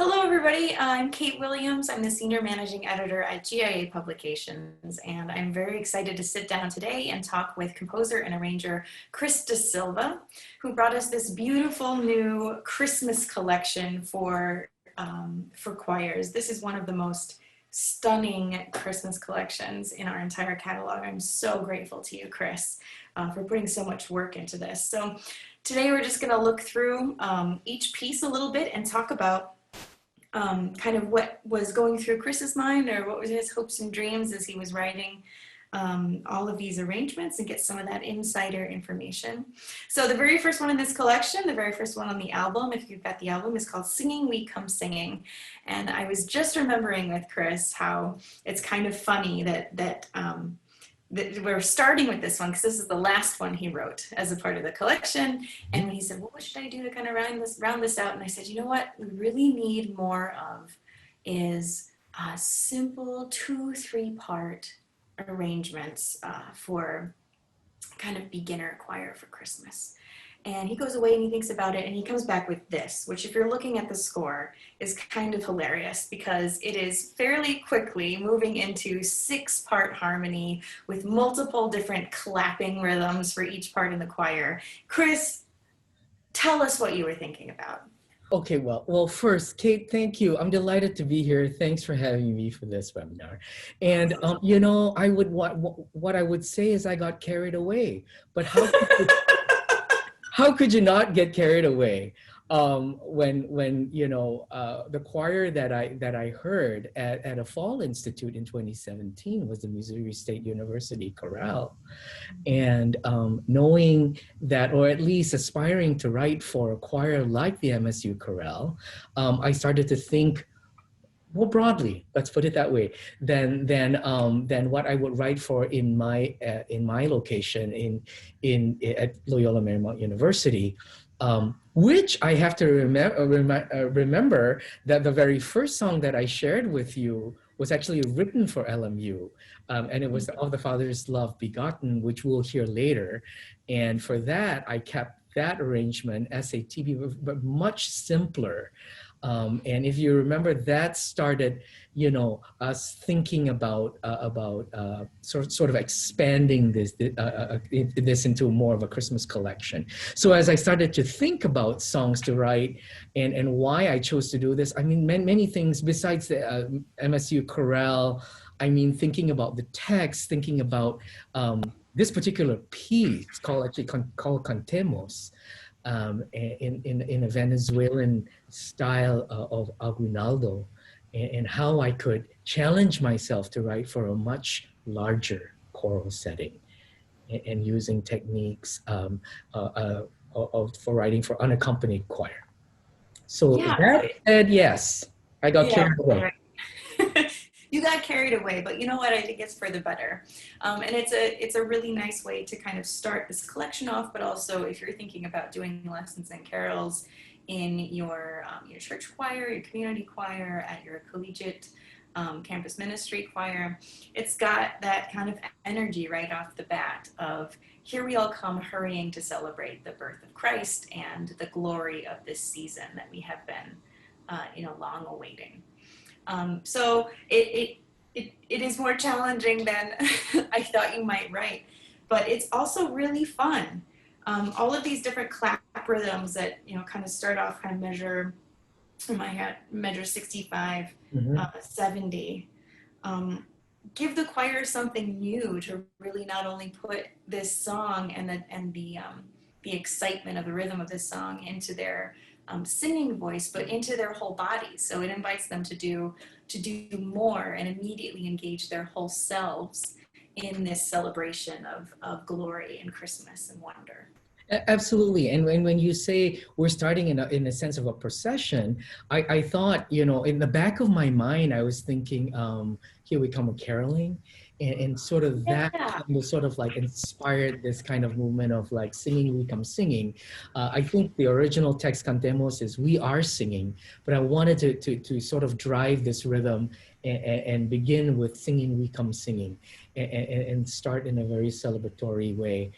Hello, everybody. I'm Kate Williams. I'm the Senior Managing Editor at GIA Publications, and I'm very excited to sit down today and talk with composer and arranger Chris de Silva, who brought us this beautiful new Christmas collection for choirs. This is one of the most stunning Christmas collections in our entire catalog. I'm so grateful to you, Chris, for putting so much work into this. So today we're just going to look through each piece a little bit and talk about kind of what was going through Chris's mind, or what was his hopes and dreams as he was writing all of these arrangements, and get some of that insider information. So the very first one in this collection, the very first one on the album, if you've got the album, is called Singing We Come Singing. And I was just remembering with Chris how it's kind of funny that we're starting with this one because this is the last one he wrote as a part of the collection. And when he said, well, what should I do to kind of round this out? And I said, you know what we really need more of is simple 2-3 part arrangements for kind of beginner choir for Christmas. And he goes away and he thinks about it, and he comes back with this, which, if you're looking at the score, is kind of hilarious because it is fairly quickly moving into 6-part harmony with multiple different clapping rhythms for each part in the choir. Chris, tell us what you were thinking about. Okay, well, first, Kate, thank you. I'm delighted to be here. Thanks for having me for this webinar. And you know, what I would say is I got carried away. But how could you not get carried away when you know the choir that I heard at a Fall Institute in 2017 was the Missouri State University chorale, and knowing that, or at least aspiring to write for a choir like the MSU chorale, I started to think more broadly, let's put it that way, than what I would write for in my location at Loyola Marymount University, which I have to remember that the very first song that I shared with you was actually written for LMU, and it was Of the Father's Love Begotten, which we'll hear later. And for that, I kept that arrangement as a TV, but much simpler. And if you remember, that started, you know, us thinking about sort of expanding this into more of a Christmas collection. So as I started to think about songs to write and why I chose to do this, I mean, many things besides the MSU chorale. I mean, thinking about the text, thinking about this particular piece called Cantemos. In a Venezuelan style of Aguinaldo, and how I could challenge myself to write for a much larger choral setting, and using techniques for writing for unaccompanied choir. So Yeah. That said, yes, I got carried away. Right. You got carried away, but you know what? I think it's for the better. And it's a really nice way to kind of start this collection off, but also if you're thinking about doing lessons and carols in your church choir, your community choir, at your collegiate campus ministry choir, it's got that kind of energy right off the bat of, here we all come hurrying to celebrate the birth of Christ and the glory of this season that we have been long awaiting. So it is more challenging than I thought you might write, but it's also really fun. All of these different clap rhythms that, you know, kind of start off kind of measure, in my head, measure 65, 70, give the choir something new to really not only put this song and the excitement of the rhythm of this song into their singing voice, but into their whole body. So it invites them to do more and immediately engage their whole selves in this celebration of glory and Christmas and wonder. Absolutely. And when you say we're starting in a sense of a procession, I thought, you know, in the back of my mind, I was thinking, here we come a caroling. And sort of that kind of sort of like inspired this kind of movement of like singing, we come singing. I think the original text Cantemos is we are singing, but I wanted to sort of drive this rhythm and begin with singing, we come singing, and start in a very celebratory way.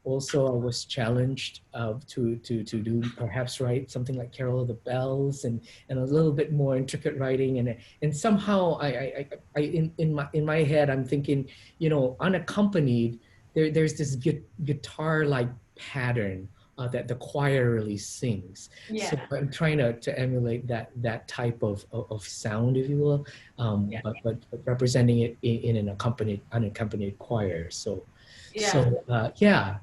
also I was challenged to do perhaps write something like Carol of the Bells and a little bit more intricate writing and somehow I in my head I'm thinking, you know, unaccompanied there's this guitar like pattern that the choir really sings. So Yeah. I'm trying to emulate that type of sound, if you will, Yeah. but representing it in an unaccompanied choir. Yeah. Yeah.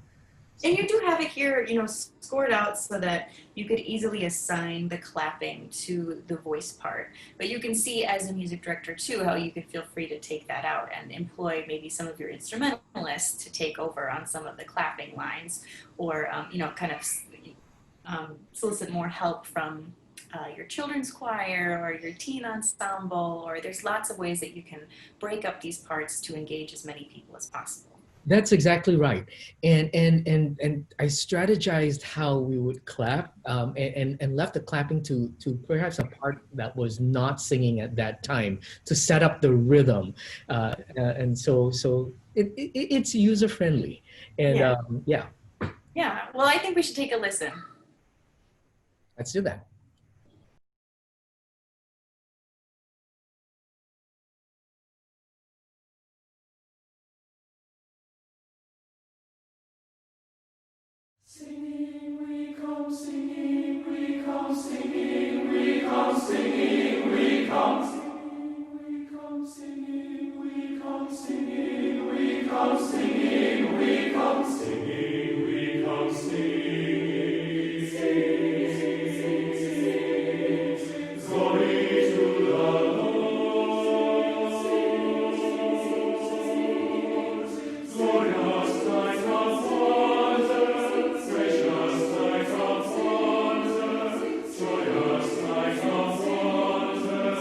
And you do have it here, you know, scored out so that you could easily assign the clapping to the voice part. But you can see as a music director too how you could feel free to take that out and employ maybe some of your instrumentalists to take over on some of the clapping lines, or you know, kind of solicit more help from your children's choir or your teen ensemble. Or there's lots of ways that you can break up these parts to engage as many people as possible. That's exactly right. And I strategized how we would clap, and left the clapping to perhaps a part that was not singing at that time to set up the rhythm. And so it's user friendly. And Yeah. yeah, Yeah. Well, I think we should take a listen. let's do that. Singing, we come, singing, we come, singing, we come, singing, we come, singing, we come, singing, we come, singing, we come, singing, we come, singing, we come, singing, sing, sing, sing, sing, glory to the Lord, glorious night of wonder, precious night of wonder, joyous night of wonder,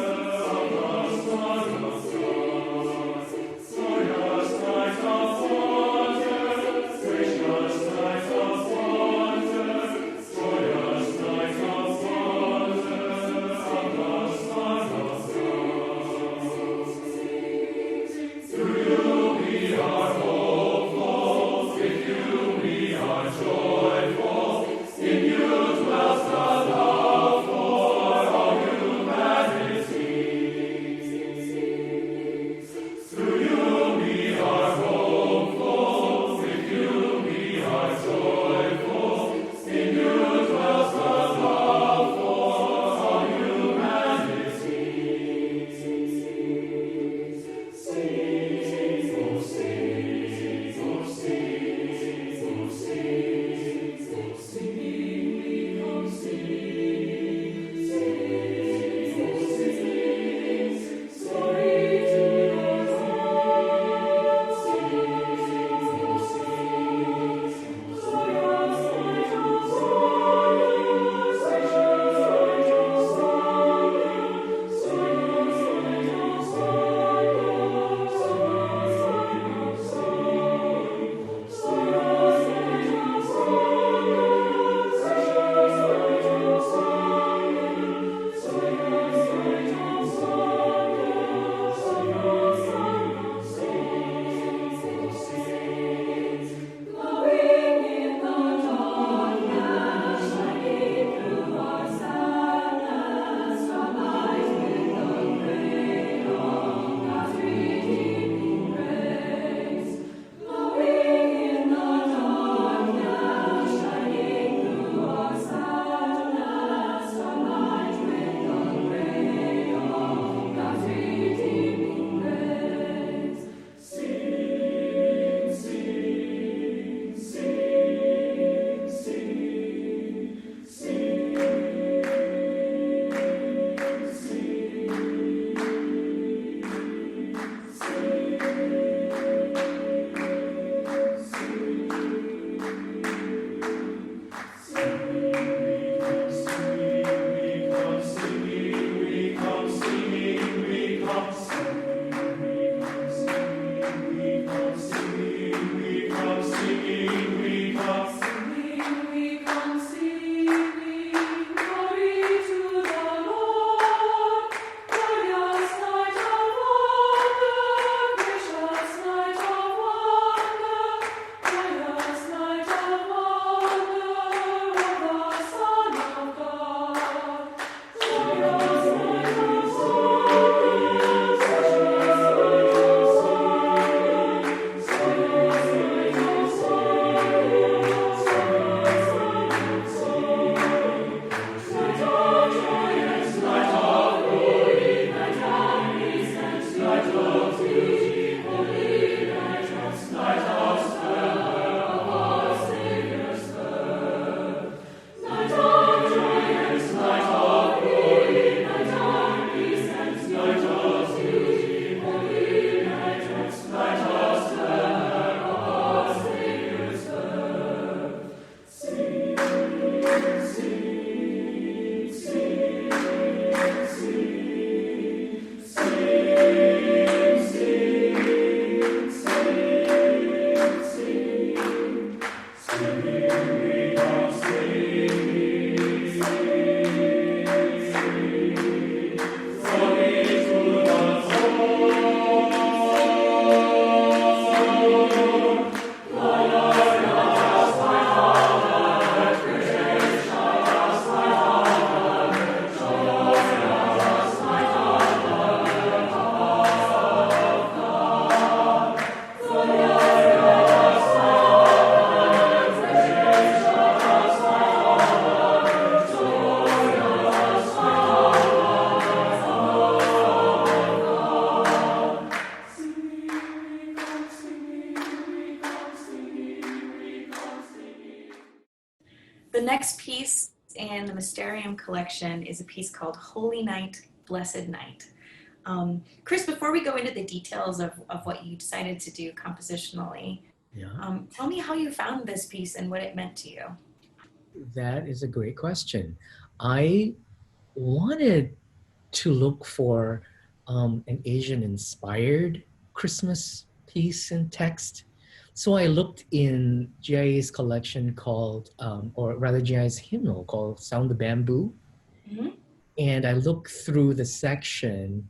and the Mysterium collection is a piece called Holy Night, Blessed Night. Chris, before we go into the details of what you decided to do compositionally, Yeah, tell me how you found this piece and what it meant to you. that is a great question. I wanted to look for an Asian inspired Christmas piece and text. So I looked in GIA's collection called, or rather GIA's hymnal called Sound the Bamboo. Mm-hmm. And I looked through the section,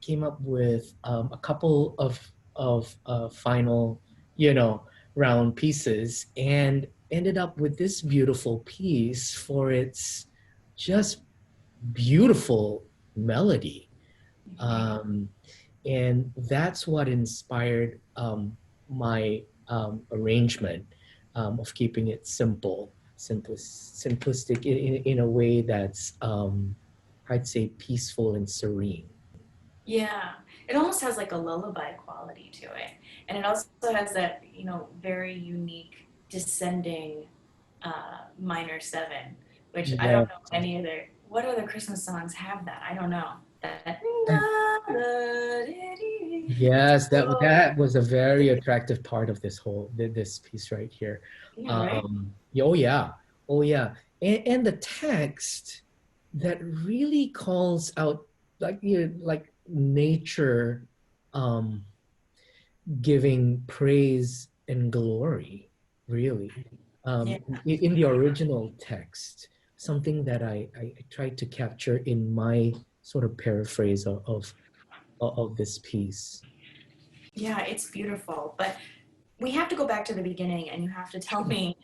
came up with a couple of final, you know, round pieces, and ended up with this beautiful piece for its just beautiful melody. Um, and that's what inspired my arrangement of keeping it simple, simplistic in a way that's, I'd say, peaceful and serene. Yeah, it almost has like a lullaby quality to it. And it also has that, very unique descending minor seven, which I Yeah. don't know any other, what other Christmas songs have that? I don't know. That, Yes, that was a very attractive part of this piece right here. yeah, right? Oh yeah, oh yeah, and the text that really calls out like nature, um, giving praise and glory, really, Yeah. in the original text, something that I tried to capture in my sort of paraphrase of this piece. Yeah, it's beautiful. But we have to go back to the beginning and you have to tell Sure. me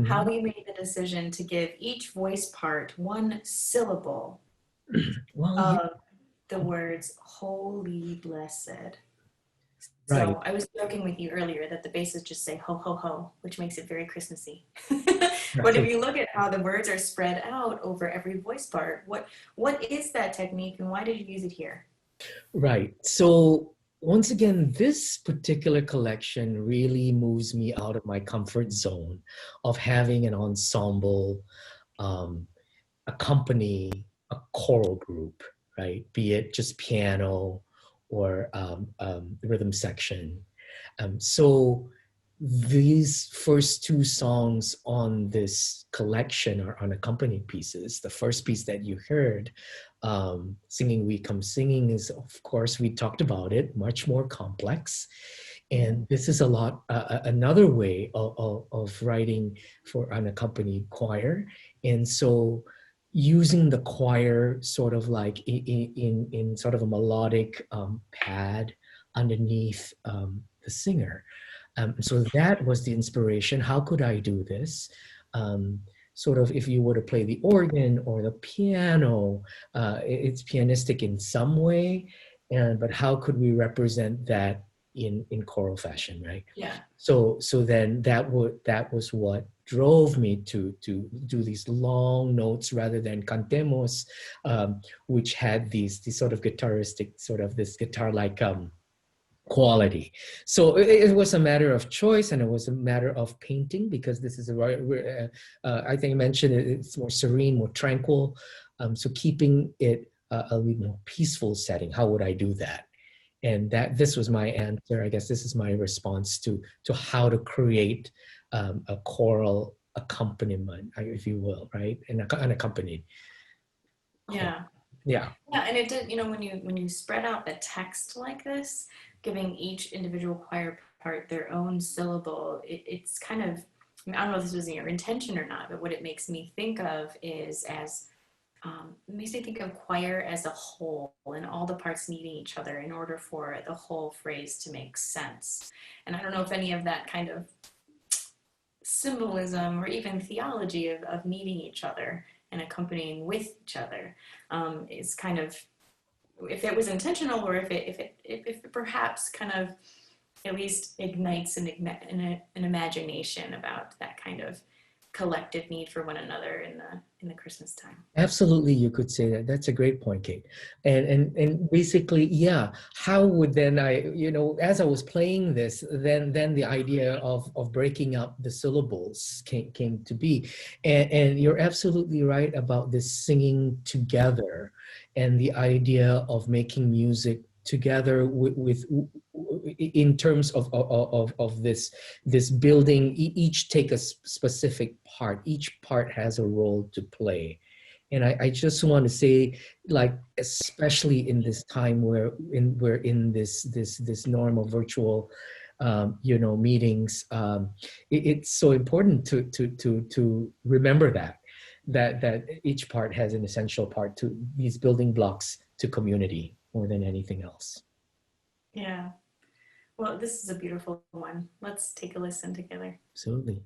how Mhm. you made the decision to give each voice part one syllable Well, yeah, of the words holy blessed. right. So I was joking with you earlier that the basses just say ho ho ho, which makes it very Christmassy. But if Right. you look at how the words are spread out over every voice part, what is that technique and why did you use it here? Right. So once again, this particular collection really moves me out of my comfort zone of having an ensemble um, accompany a choral group, right? Be it just piano or rhythm section. So these first two songs on this collection are unaccompanied pieces. The first piece that you heard, Singing We Come Singing, is, of course, we talked about it, much more complex. And this is a lot, another way of writing for unaccompanied choir. And so using the choir sort of like in sort of a melodic pad underneath the singer. So that was the inspiration. How could I do this? Um, Sort of if you were to play the organ or the piano, it's pianistic in some way, but how could we represent that in choral fashion, right? Yeah. So then that was what drove me to do these long notes rather than cantemos, which had these sort of guitaristic, sort of this guitar-like quality. So it was a matter of choice, and it was a matter of painting, because this is I think I mentioned it, it's more serene, more tranquil. So keeping it a little more peaceful setting. How would I do that? And that this was my answer. I guess this is my response to how to create a choral accompaniment, if you will, right? And unaccompanied. Yeah. Yeah. Yeah, and it did, when you spread out the text like this, giving each individual choir part their own syllable, it's kind of, I don't know if this was your intention or not, but what it makes me think of is it makes me think of choir as a whole and all the parts needing each other in order for the whole phrase to make sense. And I don't know if any of that kind of symbolism or even theology of meeting each other and accompanying with each other is kind of, if it was intentional, or if it perhaps kind of at least ignites an imagination about that kind of collective need for one another in the Christmas time. Absolutely, you could say that. That's a great point, Kate. And basically, yeah, how would then as I was playing this, then the idea of breaking up the syllables came to be. And you're absolutely right about this singing together and the idea of making music together with in terms of this building, each take a specific part. Each part has a role to play. And I just want to say, like, especially in this time where we're in this normal virtual, meetings, it's so important to remember that each part has an essential part to these building blocks to community more than anything else. Yeah. Well, this is a beautiful one. Let's take a listen together. Absolutely.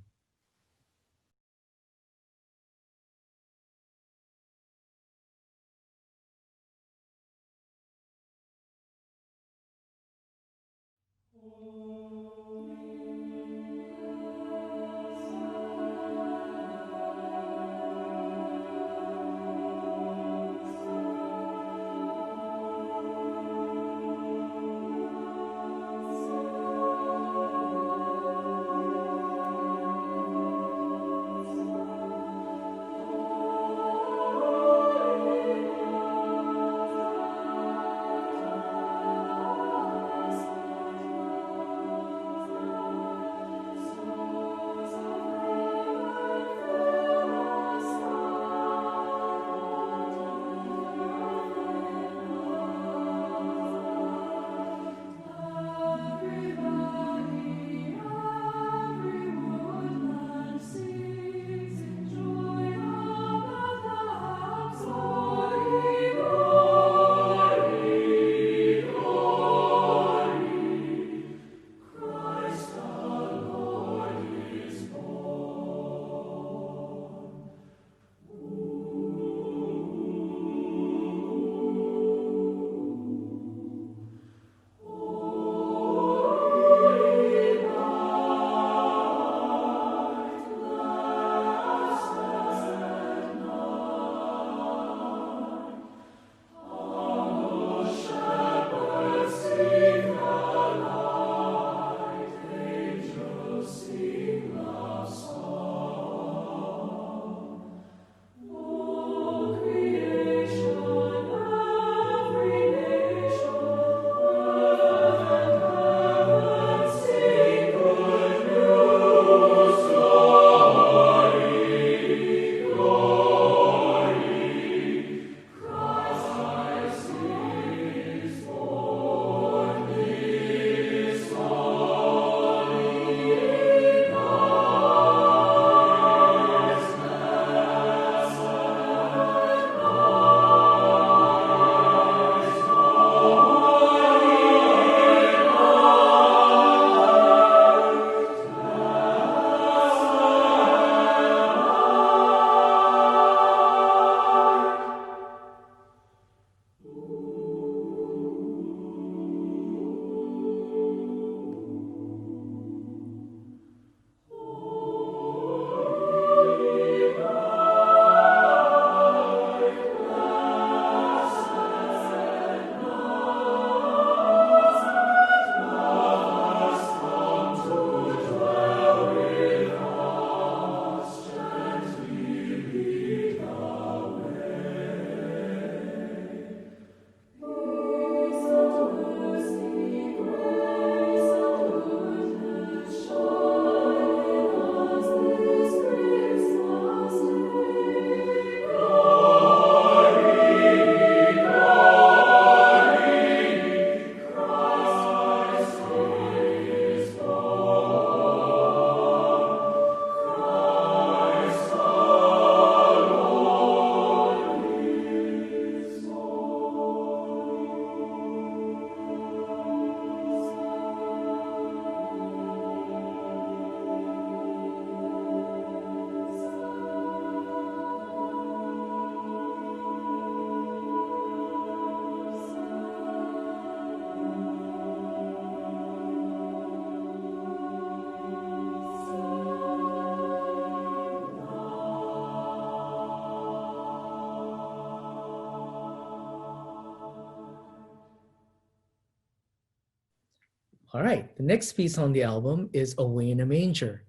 All right, the next piece on the album is Away in a Manger.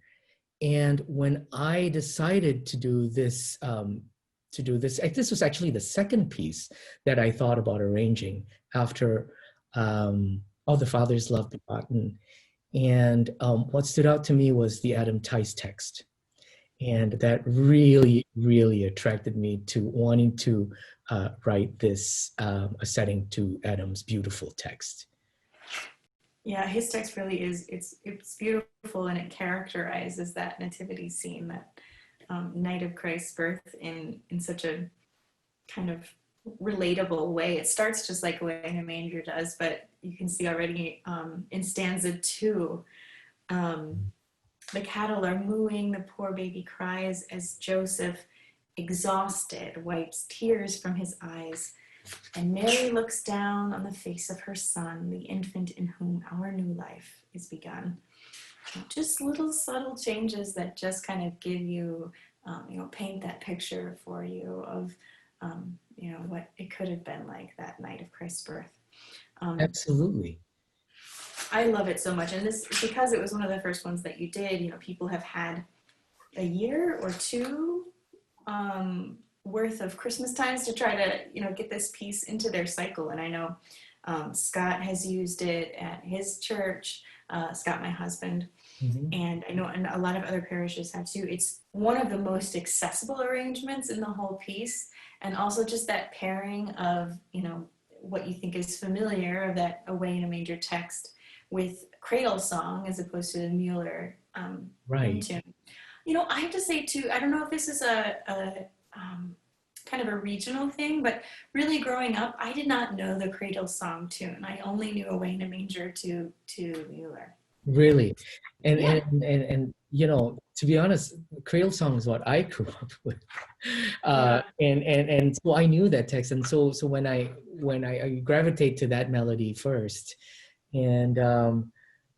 And when I decided to do this, this was actually the second piece that I thought about arranging after All the Father's Love Begotten. And what stood out to me was the Adam Tice text. And that really, really attracted me to wanting to write this a setting to Adam's beautiful text. Yeah, his text really is, it's beautiful, and it characterizes that nativity scene, that night of Christ's birth in such a kind of relatable way. It starts just like Away in a Manger does, but you can see already in stanza 2, the cattle are mooing, the poor baby cries as Joseph, exhausted, wipes tears from his eyes. And Mary looks down on the face of her son, the infant in whom our new life is begun. Just little subtle changes that just kind of give you, paint that picture for you of, what it could have been like that night of Christ's birth. Absolutely. I love it so much. And this, because it was one of the first ones that you did, people have had a year or two worth of Christmas times to try to, get this piece into their cycle. And I know Scott has used it at his church, Scott, my husband, and I know and a lot of other parishes have too. It's one of the most accessible arrangements in the whole piece. And also just that pairing of, what you think is familiar of that Away in a Manger text with cradle song as opposed to the Mueller right. tune. I have to say too, I don't know if this is a kind of a regional thing, but really growing up, I did not know the cradle song tune. I only knew Away in a Manger to Mueller. Really, and Yeah. and to be honest, cradle song is what I grew up with, Yeah. and so I knew that text, and so when I gravitate to that melody first, and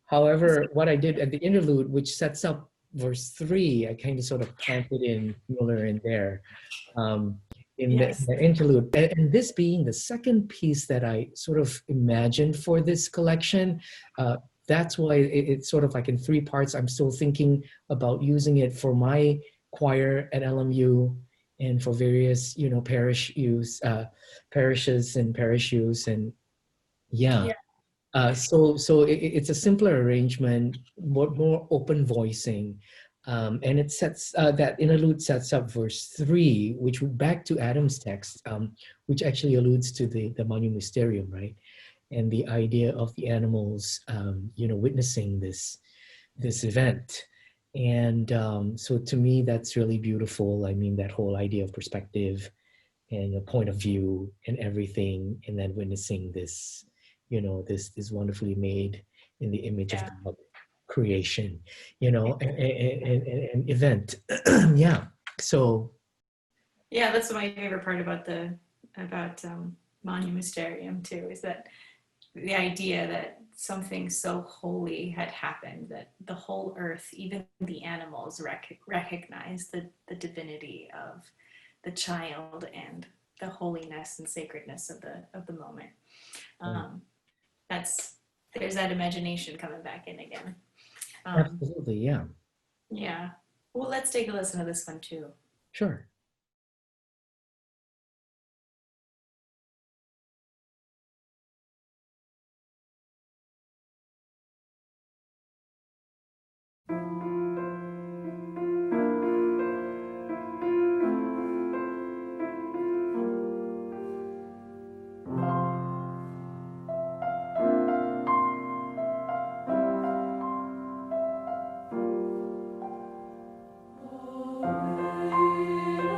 however, what I did at the interlude, which sets up verse 3, I kind of sort of planted in Mueller in there. In Yes. the interlude, and this being the second piece that I sort of imagined for this collection, that's why it's sort of like in 3 parts. I'm still thinking about using it for my choir at LMU and for various, parish use, parishes and parish use, and yeah. So it's a simpler arrangement, more open voicing, and it sets that interlude sets up verse 3, which back to Adam's text, which actually alludes to the Mysterium, right? And the idea of the animals, witnessing this event. And so to me, that's really beautiful. I mean, that whole idea of perspective and a point of view and everything, and then witnessing this, this wonderfully made in the image of God creation, an event. Yeah. So. Yeah, that's my favorite part about Manu Mysterium too, is that the idea that something so holy had happened, that the whole earth, even the animals, recognize the divinity of the child and the holiness and sacredness of the moment. There's that imagination coming back in again. Absolutely, yeah. Yeah. Well, let's take a listen to this one too. Sure. Away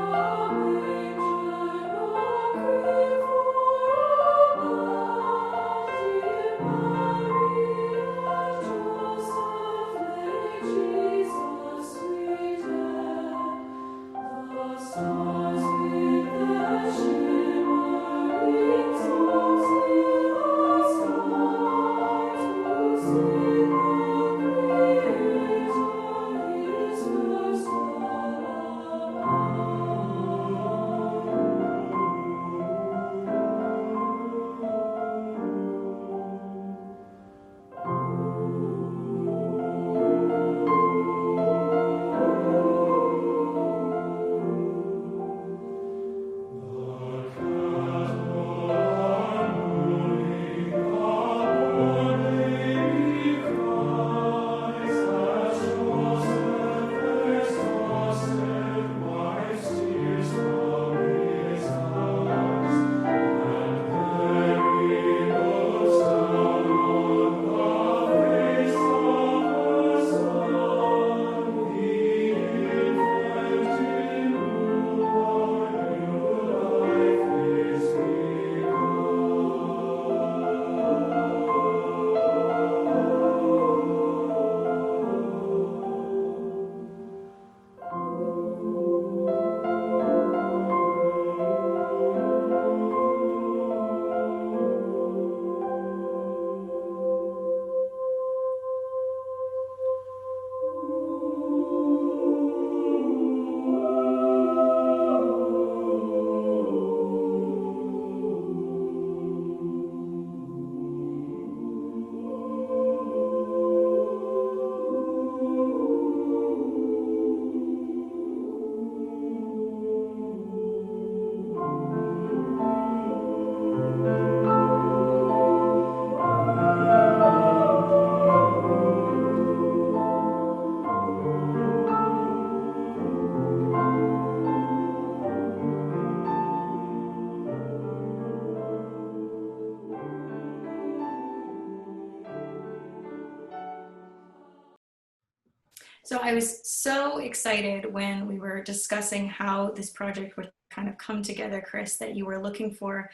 So I was so excited when we were discussing how this project would kind of come together, Chris, that you were looking for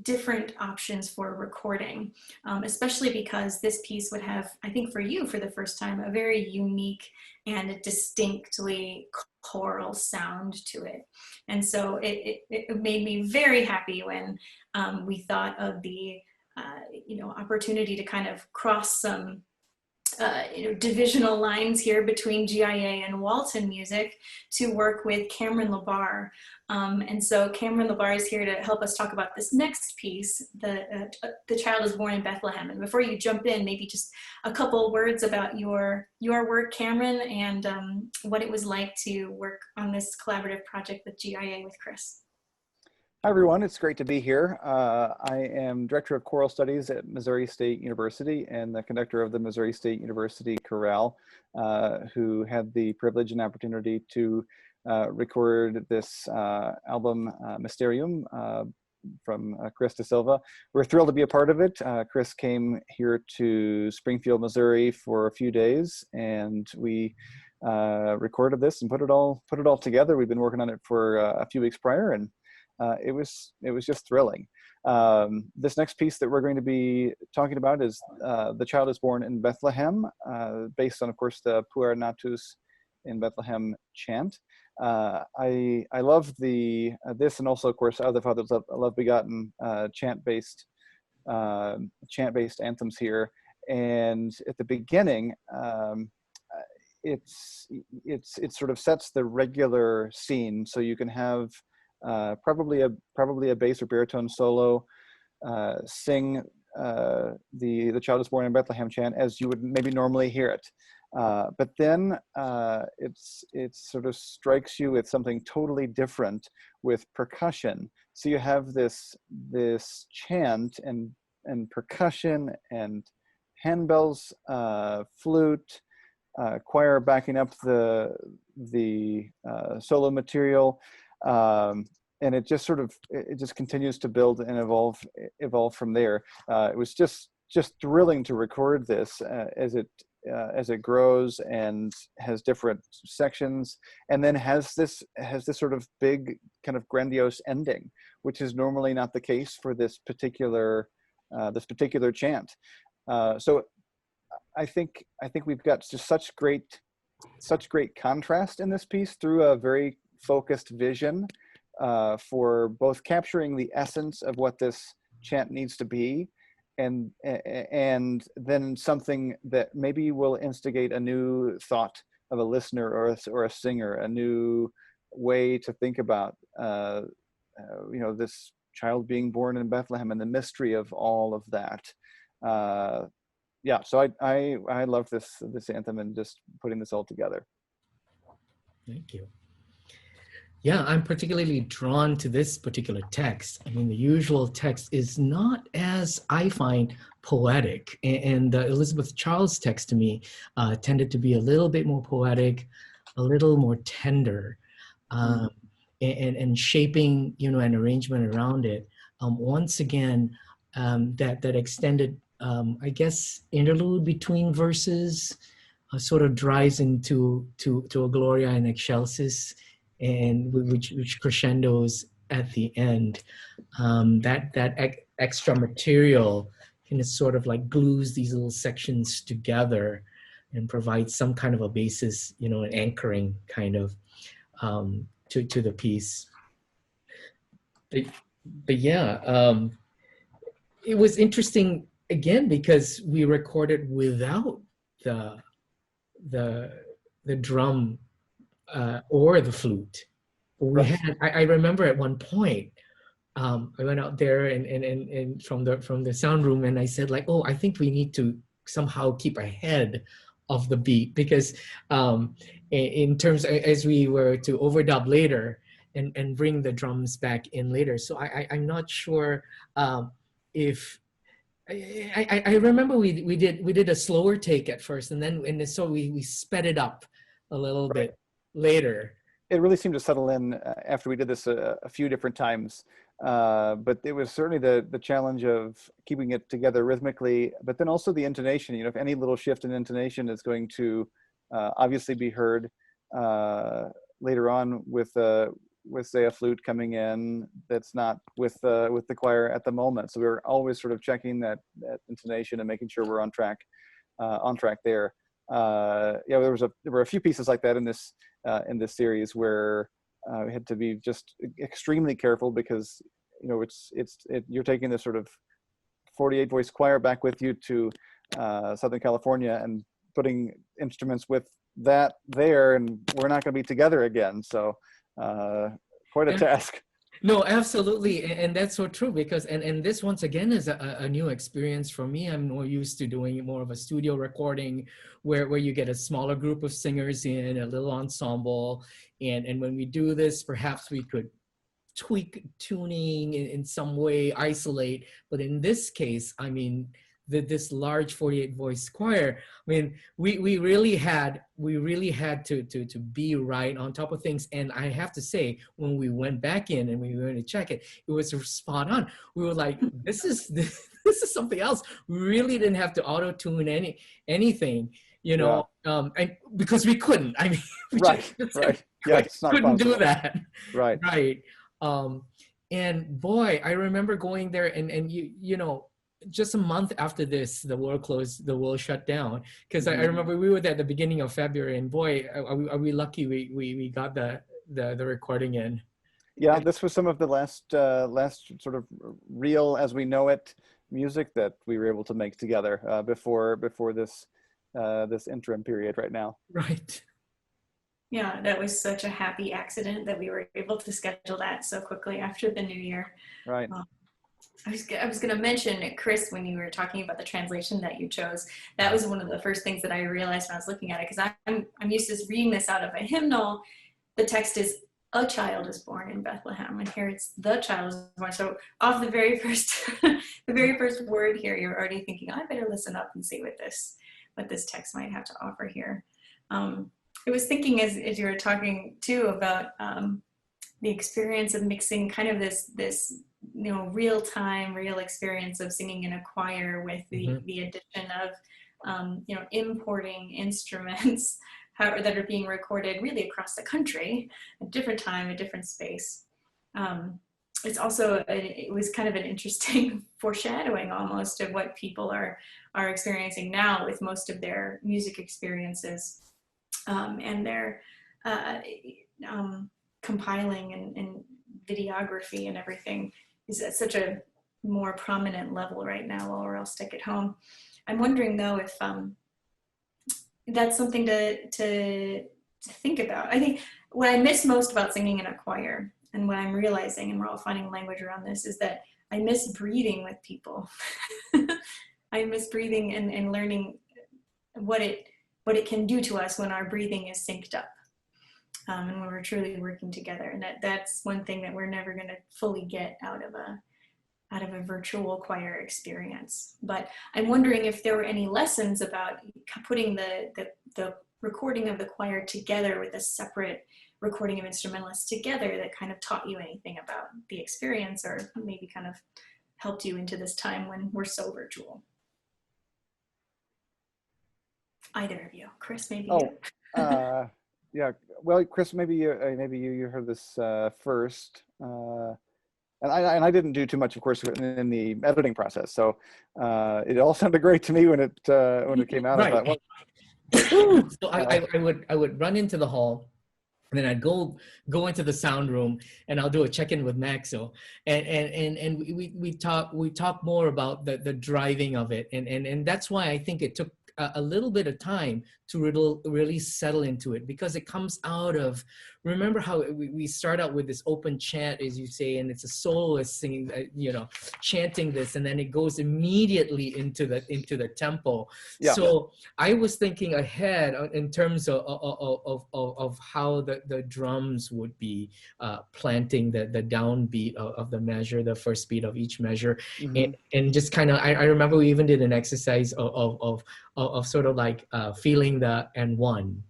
different options for recording, especially because this piece would have, I think for you for the first time, a very unique and distinctly choral sound to it. And so it made me very happy when we thought of the opportunity to kind of cross some divisional lines here between GIA and Walton music to work with Cameron LaBarr. And so Cameron LaBarr is here to help us talk about this next piece, The Child is Born in Bethlehem. And before you jump in, maybe just a couple words about your work, Cameron, and what it was like to work on this collaborative project with GIA with Chris. Hi, everyone. It's great to be here. I am Director of Choral Studies at Missouri State University and the conductor of the Missouri State University Chorale, who had the privilege and opportunity to record this album, Mysterium, from Chris de Silva. We're thrilled to be a part of it. Chris came here to Springfield, Missouri for a few days, and we recorded this and put it all together. We've been working on it for a few weeks prior, and it was just thrilling. This next piece that we're going to be talking about is The Child is Born in Bethlehem, based on, of course, the Puer Natus in Bethlehem chant. I love this, and also, of course, Other Fathers Love Begotten chant-based anthems here. And at the beginning, it sort of sets the regular scene, so you can have probably a bass or baritone solo sing the Child is Born in Bethlehem chant as you would maybe normally hear it, but then it sort of strikes you with something totally different with percussion. So you have this chant and percussion and handbells, flute, choir backing up the solo material. And it just continues to build and evolve from there. It was just thrilling to record this as it grows and has different sections, and then has this sort of big kind of grandiose ending, which is normally not the case for this particular chant. So I think we've got just such great contrast in this piece through a very focused vision for both capturing the essence of what this chant needs to be, and then something that maybe will instigate a new thought of a listener or a singer, a new way to think about this child being born in Bethlehem and the mystery of all of that. So I love this anthem and just putting this all together. Thank you. Yeah, I'm particularly drawn to this particular text. I mean, the usual text is not as, I find, poetic. And Elizabeth Charles' text to me tended to be a little bit more poetic, a little more tender, and shaping, an arrangement around it. Once again, that extended, I guess, interlude between verses sort of drives into a Gloria in Excelsis, and which crescendos at the end. That extra material can sort of like glues these little sections together and provides some kind of a basis, an anchoring kind of to the piece. But yeah, it was interesting again because we recorded without the drum or the flute. We had. I remember at one point, I went out there and from the sound room, and I said like, oh, I think we need to somehow keep ahead of the beat, because in terms as we were to overdub later and bring the drums back in later. So I'm not sure if. I remember we did a slower take at first, so we sped it up a little bit later. It really seemed to settle in after we did this a few different times, but it was certainly the challenge of keeping it together rhythmically, but then also the intonation. If any little shift in intonation is going to obviously be heard later on with say a flute coming in that's not with the choir at the moment. So we were always sort of checking that intonation and making sure we're on track there. Yeah, there were a few pieces like that in this series where we had to be just extremely careful, because you're taking this sort of 48 voice choir back with you to Southern California and putting instruments with that there, and we're not going to be together again. So quite a task. No, absolutely. And that's so true, because, and this once again is a new experience for me. I'm more used to doing more of a studio recording where you get a smaller group of singers in a little ensemble. And when we do this, perhaps we could tweak tuning in some way, isolate. But in this case, I mean, this large 48 voice choir, I mean, we really had to be right on top of things. And I have to say, when we went back in and we went to check it, it was spot on. We were like, this is something else. We really didn't have to auto tune anything, and because we couldn't. I mean, right. Yeah, it's not couldn't possible. do that. Right. And boy, I remember going there, and just a month after this, the world shut down. Because I remember we were there at the beginning of February, and boy, are we lucky we got the recording in. Yeah, this was some of the last sort of real, as we know it, music that we were able to make together before this interim period right now. Right. Yeah, that was such a happy accident that we were able to schedule that so quickly after the new year. Right. I was going to mention, Chris, when you were talking about the translation that you chose, that was one of the first things that I realized when I was looking at it, because I'm used to reading this out of a hymnal. The text is, "A child is born in Bethlehem," and here it's "the child is born." So off the very first word here, you're already thinking, I better listen up and see what this text might have to offer here. I was thinking as you were talking too about the experience of mixing kind of this real experience of singing in a choir with the addition of importing instruments that are being recorded really across the country, a different time, a different space. It's also it was kind of an interesting foreshadowing almost of what people are experiencing now with most of their music experiences. And their compiling and videography and everything is at such a more prominent level right now while we're all stuck at home. I'm wondering though if that's something to think about. I think what I miss most about singing in a choir, and what I'm realizing, and we're all finding language around this, is that I miss breathing with people. I miss breathing and learning what it can do to us when our breathing is synced up, and when we're truly working together. And that's one thing that we're never going to fully get out of a virtual choir experience. But I'm wondering if there were any lessons about putting the recording of the choir together with a separate recording of instrumentalists together that kind of taught you anything about the experience, or maybe kind of helped you into this time when we're so virtual. Either of you, Chris, maybe. Yeah. Well, Chris, maybe you heard this first, and I didn't do too much, of course, in the editing process. So it all sounded great to me when it came out. Right. I thought, well, so I would run into the hall, and then I'd go into the sound room, and I'll do a check-in with Maxo, and we talk more about the driving of it, and that's why I think it took a little bit of time to really settle into it, because it comes out of, remember how we start out with this open chant, as you say, and it's a soloist singing, chanting this, and then it goes immediately into the tempo. Yeah. So I was thinking ahead in terms of how the drums would be planting the downbeat of the measure, the first beat of each measure, and just kind of, I remember we even did an exercise of sort of like feeling the and one.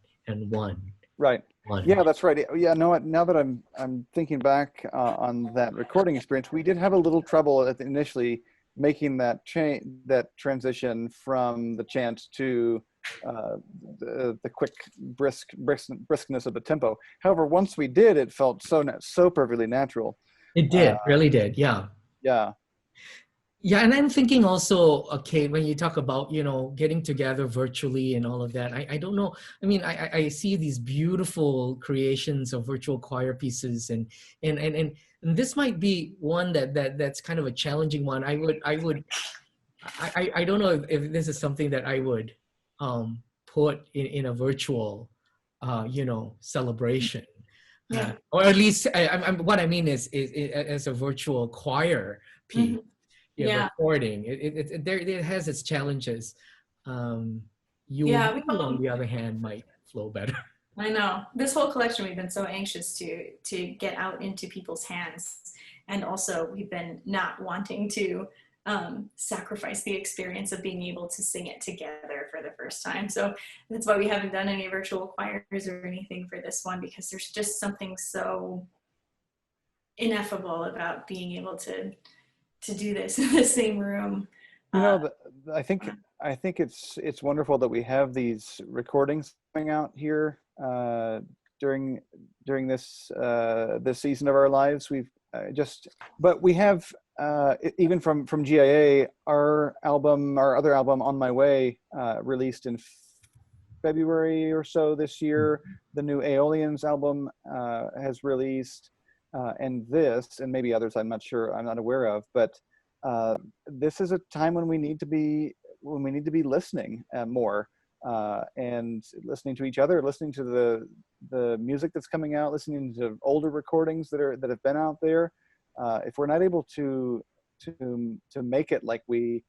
Right. One. Yeah, that's right. Yeah, no. Now that I'm thinking back on that recording experience, we did have a little trouble initially making that transition from the chant to the quick briskness of the tempo. However, once we did, it felt so perfectly natural. It did, really did, yeah. Yeah. Yeah, and I'm thinking also, Kate, when you talk about, getting together virtually and all of that, I don't know. I mean, I see these beautiful creations of virtual choir pieces, and this might be one that's kind of a challenging one. I don't know if this is something that I would put in a virtual, celebration. Yeah. Or at least, what I mean is as a virtual choir piece. Mhm. Yeah. Recording. It has its challenges. You on the other hand might flow better. I know. This whole collection, we've been so anxious to get out into people's hands, and also we've been not wanting to sacrifice the experience of being able to sing it together for the first time. So that's why we haven't done any virtual choirs or anything for this one, because there's just something so ineffable about being able to do this in the same room. I think it's wonderful that we have these recordings coming out here during this this season of our lives. We've but we have even from GIA, our other album, On My Way, released in February or so this year. The new Aeolians album has released. And this, and maybe others, I'm not sure, I'm not aware of, but this is a time when we need to be listening more and listening to each other, listening to the music that's coming out, listening to older recordings that have been out there. If we're not able to make it like we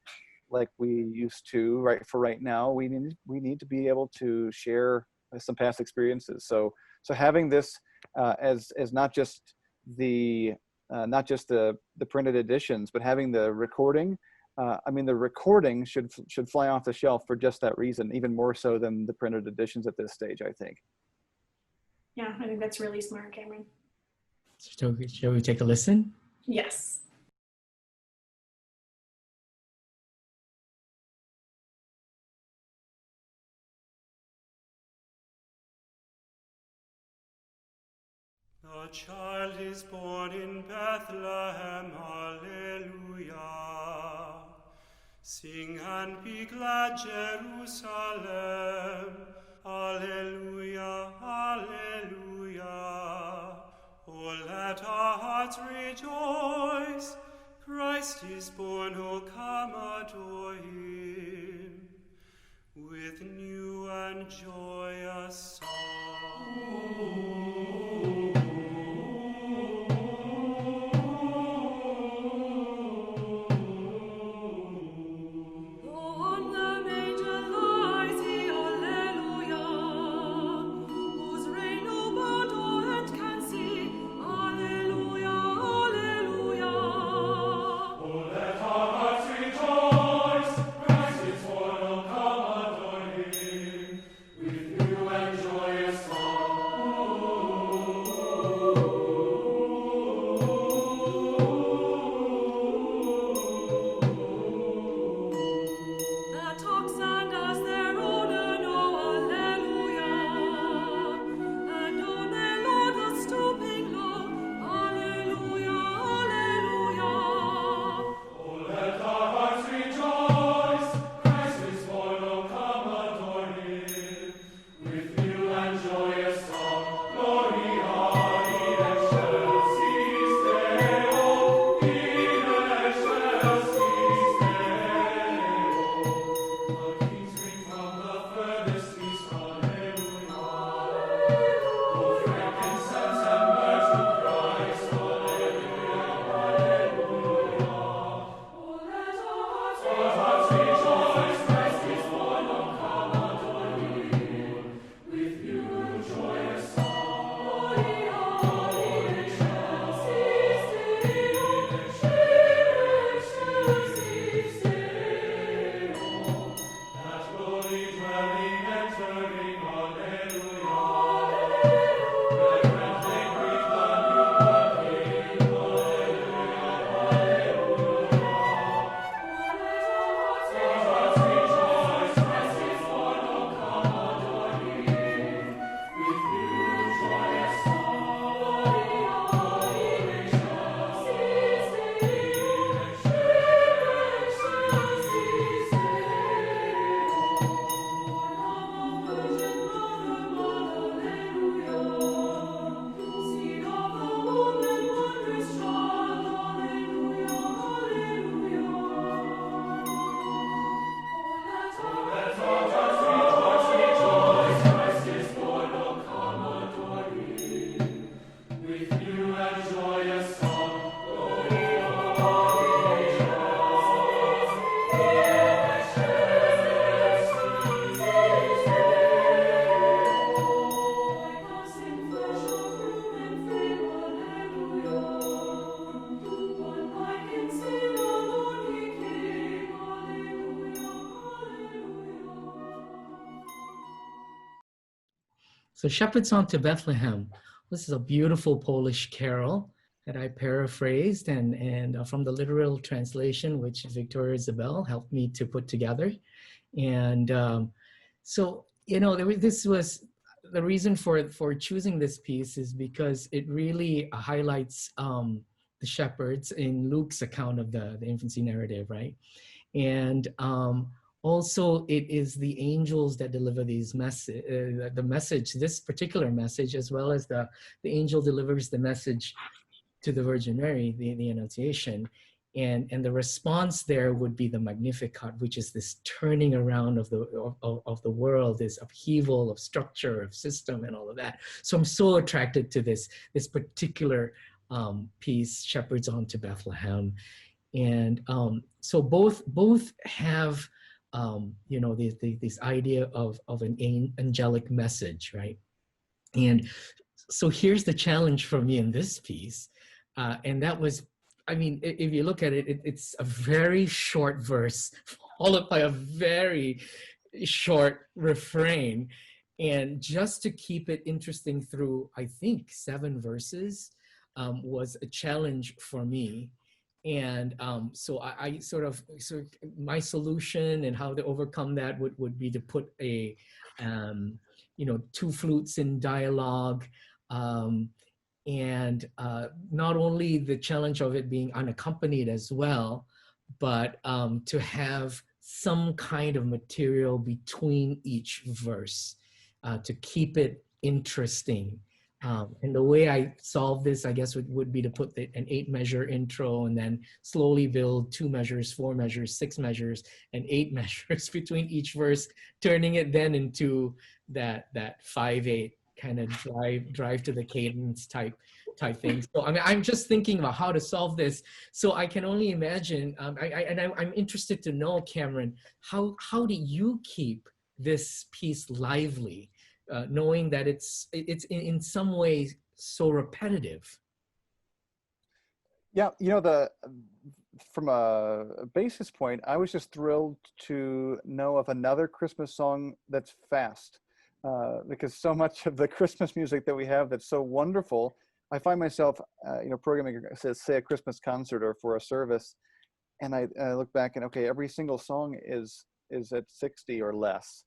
used to, right now, we need to be able to share some past experiences. So having this as not just the printed editions, but having the recording. The recording should fly off the shelf for just that reason, even more so than the printed editions at this stage, I think. Yeah, I think that's really smart, Cameron. Shall we take a listen? Yes. The child is born in Bethlehem, Alleluia. Sing and be glad, Jerusalem, Alleluia, Alleluia. Oh, let our hearts rejoice, Christ is born, oh, come adore him, with new and joyous song. With new and joyous song. So Shepherd Song to Bethlehem. This is a beautiful Polish carol that I paraphrased and from the literal translation, which Victoria Isabel helped me to put together. And so, you know, this was the reason for choosing this piece is because it really highlights the shepherds in Luke's account of the infancy narrative, right? And also it is the angels that deliver these the message, this particular message, as well as the angel delivers the message to the Virgin Mary, the Annunciation. And the response there would be the Magnificat, which is this turning around of the world, this upheaval of structure, of system, and all of that. So I'm so attracted to this particular piece, Shepherds on to Bethlehem. And so both have you know, this idea of an angelic message, right? And so here's the challenge for me in this piece, and that was, I mean, if you look at it, it's a very short verse followed by a very short refrain. And just to keep it interesting through, I think, 7 verses was a challenge for me. And so I sort of my solution and how to overcome that would be to put a, you know, 2 flutes in dialogue. And not only the challenge of it being unaccompanied as well, but to have some kind of material between each verse to keep it interesting. And the way I solve this, I guess, would be to put an 8-measure intro and then slowly build 2 measures, 4 measures, 6 measures, and 8 measures between each verse, turning it then into that 5/8 kind of drive to the cadence type thing. So I mean, I'm just thinking about how to solve this. So I can only imagine. I'm interested to know, Cameron, how do you keep this piece lively? Knowing that it's in some ways so repetitive. Yeah, you know, from a basis point, I was just thrilled to know of another Christmas song that's fast, because so much of the Christmas music that we have that's so wonderful, I find myself, you know, programming, say a Christmas concert or for a service, and I look back and okay, every single song is at 60 or less.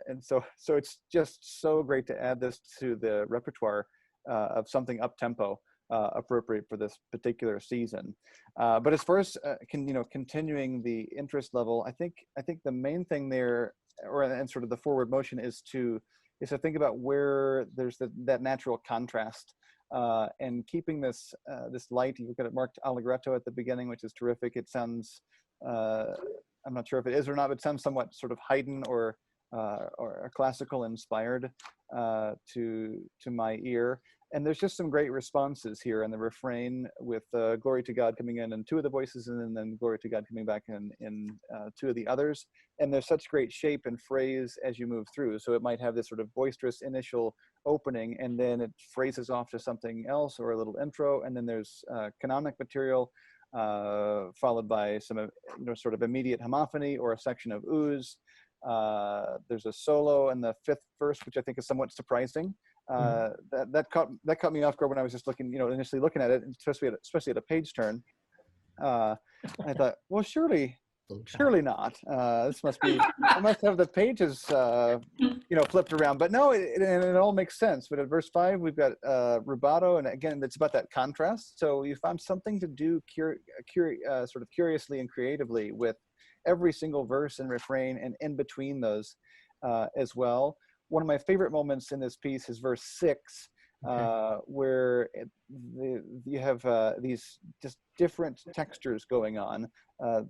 And so it's just so great to add this to the repertoire of something up tempo, appropriate for this particular season. But as far as continuing the interest level, I think the main thing there, and sort of the forward motion, is to think about where there's that natural contrast, and keeping this light. You look at it marked allegretto at the beginning, which is terrific. It sounds, I'm not sure if it is or not, but it sounds somewhat sort of Haydn or classical inspired to my ear. And there's just some great responses here in the refrain, with Glory to God coming in 2 of the voices, and then Glory to God coming back in 2 of the others. And there's such great shape and phrase as you move through. So it might have this sort of boisterous initial opening, and then it phrases off to something else or a little intro, and then there's canonic material, followed by some sort of immediate homophony or a section of ooze. There's a solo in the 5th verse, which I think is somewhat surprising. That caught me off guard when I was just looking, initially looking at it, especially at a page turn. I thought, well, surely not. This must be, I must have the pages, flipped around. But no, it all makes sense. But at verse 5, we've got rubato, and again, it's about that contrast. So you found something to do sort of curiously and creatively with every single verse and refrain, and in between those as well. One of my favorite moments in this piece is verse 6, where you have these just different textures going on.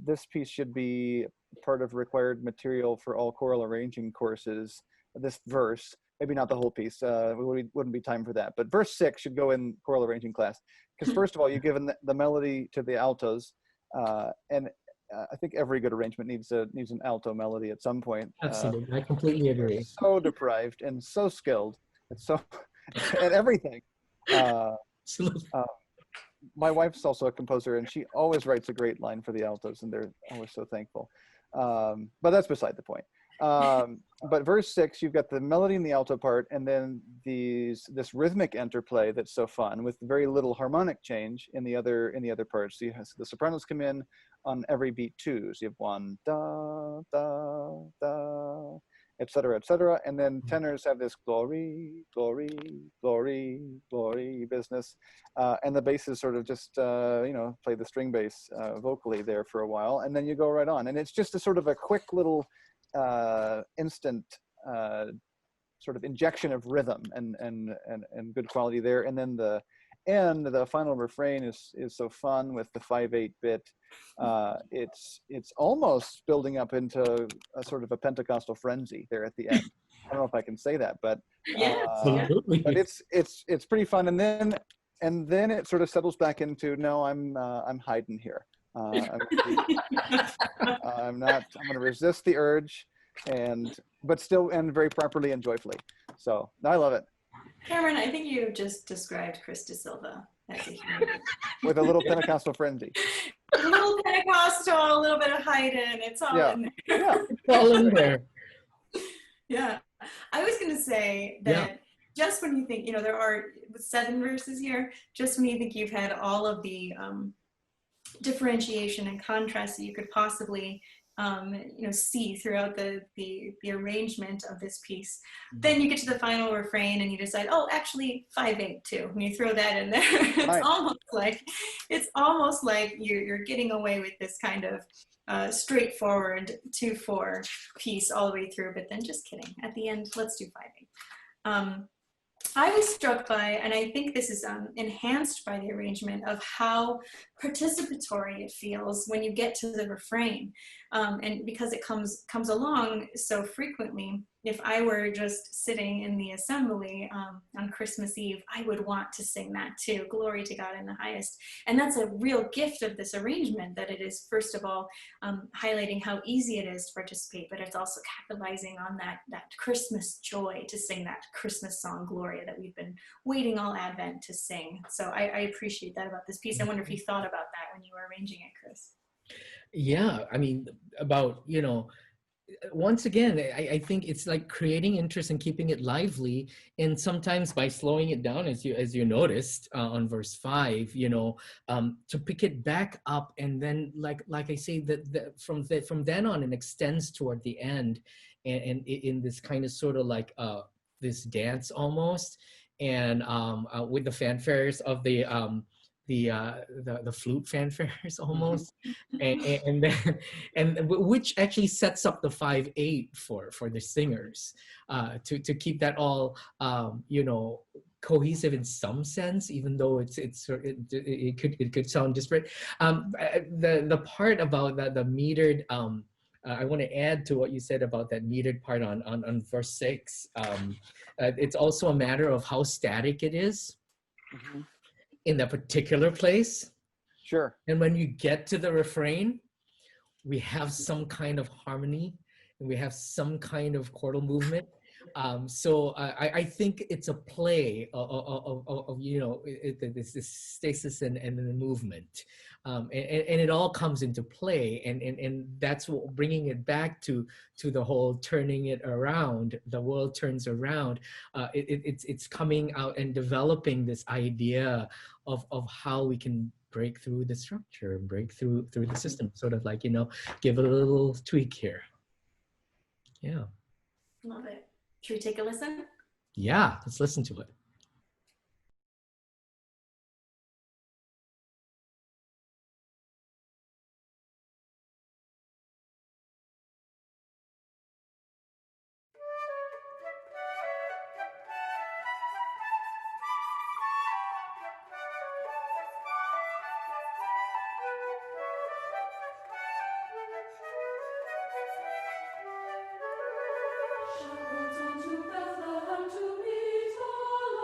This piece should be part of required material for all choral arranging courses. This verse, maybe not the whole piece, wouldn't be time for that, but verse 6 should go in choral arranging class, because first of all, you're given the melody to the altos, and I think every good arrangement needs an alto melody at some point. Absolutely, I completely agree. So deprived and so skilled, it's so at everything. My wife's also a composer, and she always writes a great line for the altos, and they're always so thankful. But that's beside the point. But verse 6, you've got the melody in the alto part, and then this rhythmic interplay that's so fun with very little harmonic change in the other parts. So the sopranos come in on every beat too. So you have one da da da, etc., and then tenors have this glory, glory, glory, glory business, and the basses sort of just play the string bass vocally there for a while, and then you go right on, and it's just a sort of a quick little instant sort of injection of rhythm and good quality there, and then the final refrain is so fun with the 5/8 bit. It's almost building up into a sort of a Pentecostal frenzy there at the end. I don't know if I can say that, but Absolutely. but it's pretty fun, and then it sort of settles back into, no, I'm hiding here. I'm going to resist the urge, but still end very properly and joyfully. So I love it. Cameron, I think you just described Chris de Silva as a human being. With a little Pentecostal frenzy. A little Pentecostal, a little bit of Haydn. It's all in there. Yeah. It's all in there. Yeah. I was going to say that just when you think, there are 7 verses here, just when you think you've had all of the differentiation and contrast that you could possibly see throughout the arrangement of this piece, then you get to the final refrain and you decide, oh, actually 5/8 too, and you throw that in there. It's almost like you're getting away with this kind of straightforward 2/4 piece all the way through, but then just kidding, at the end, let's do 5/8. I was struck by, and I think this is enhanced by the arrangement of how participatory it feels when you get to the refrain, and because it comes along so frequently. If I were just sitting in the assembly on Christmas Eve, I would want to sing that too, glory to God in the highest. And that's a real gift of this arrangement, that it is, first of all, highlighting how easy it is to participate, but it's also capitalizing on that Christmas joy to sing that Christmas song, Gloria, that we've been waiting all Advent to sing. So I appreciate that about this piece. I wonder if you thought about that when you were arranging it, Chris. Yeah, I mean, about, once again, I think it's like creating interest and keeping it lively, and sometimes by slowing it down, as you noticed on verse 5, to pick it back up, and then like I say, that from then on, it extends toward the end, and in this kind of sort of like this dance almost, and with the fanfares of the flute fanfares almost, and then which actually sets up the 5/8 for the singers, to keep that all cohesive in some sense, even though it could sound disparate. The part about the metered, I want to add to what you said about that metered part on verse 6. It's also a matter of how static it is in that particular place. Sure. And when you get to the refrain, we have some kind of harmony, and we have some kind of chordal movement. So I think it's a play of this stasis and the movement, and it all comes into play, and that's what, bringing it back to the whole turning it around. The world turns around. It's coming out and developing this idea of how we can break through the structure, break through the system, sort of like, give it a little tweak here. Yeah. Love it. Should we take a listen? Yeah, let's listen to it. Shepherds unto Bethlehem to meet the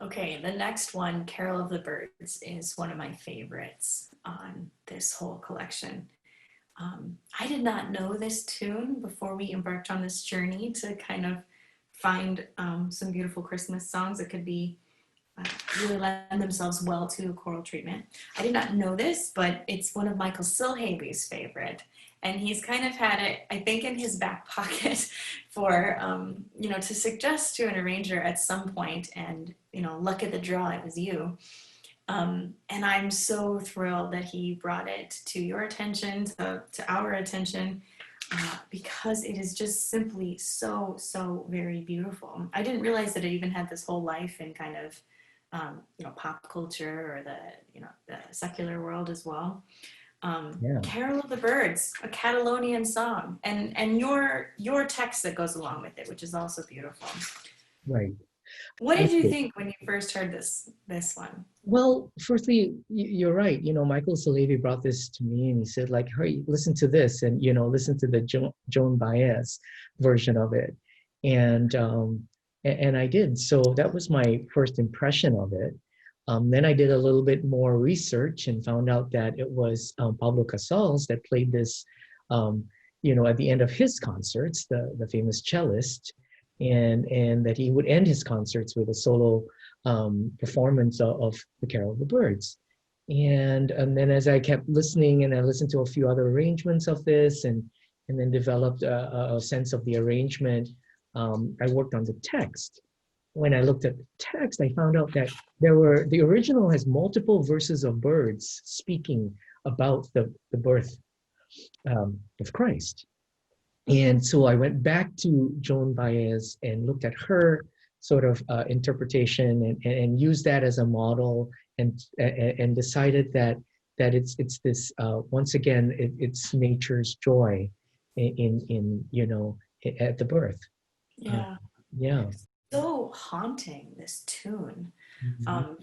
Okay, the next one, Carol of the Birds, is one of my favorites on this whole collection. I did not know this tune before we embarked on this journey to kind of find some beautiful Christmas songs that could be really lend themselves well to a choral treatment. I did not know this, but it's one of Michael Silhaby's favorite. And he's kind of had it, I think, in his back pocket for, to suggest to an arranger at some point, and, luck of the draw, it was you. And I'm so thrilled that he brought it to your attention, to our attention, because it is just simply so, so very beautiful. I didn't realize that it even had this whole life in kind of, pop culture or the secular world as well. Yeah. Carol of the Birds, a Catalonian song, and your text that goes along with it, which is also beautiful. Right. What did you think when you first heard this one? Well, firstly, you're right. Michael Salevi brought this to me and he said, like, hey, listen to this, and, listen to the Joan Baez version of it. And I did. So that was my first impression of it. Then I did a little bit more research and found out that it was Pablo Casals that played this, at the end of his concerts, the famous cellist, and that he would end his concerts with a solo performance of the Carol of the Birds. And then as I kept listening, and I listened to a few other arrangements of this, and then developed a sense of the arrangement, I worked on the text. When I looked at the text, I found out that the original has multiple verses of birds speaking about the birth of Christ. And so I went back to Joan Baez and looked at her sort of interpretation and used that as a model, and decided that it's this once again it's nature's joy in at the birth. Yeah. Yeah. So haunting, this tune. Mm-hmm.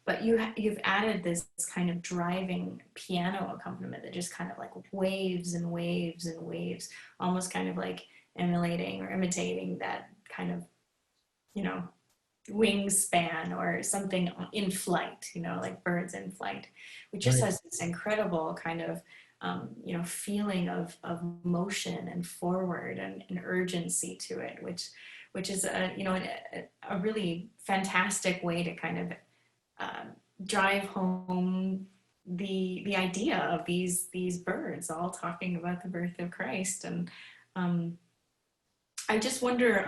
But you've added this kind of driving piano accompaniment that just kind of like waves and waves and waves, almost kind of like emulating or imitating that kind of, wingspan or something in flight, like birds in flight, which just has this incredible kind of, feeling of motion and forward and urgency to it, which is a really fantastic way to kind of drive home the idea of these birds all talking about the birth of Christ. And I just wonder,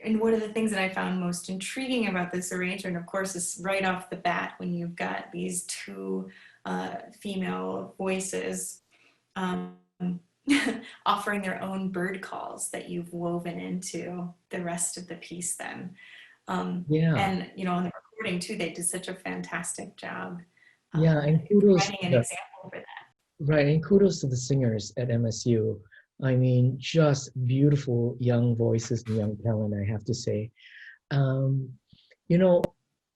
and one of the things that I found most intriguing about this arrangement, of course, is right off the bat when you've got these two female voices offering their own bird calls that you've woven into the rest of the piece then. Yeah. And, on the recording too, they did such a fantastic job. Yeah, and kudos providing an example for that. Right, and kudos to the singers at MSU. I mean, just beautiful young voices and young talent, I have to say. You know,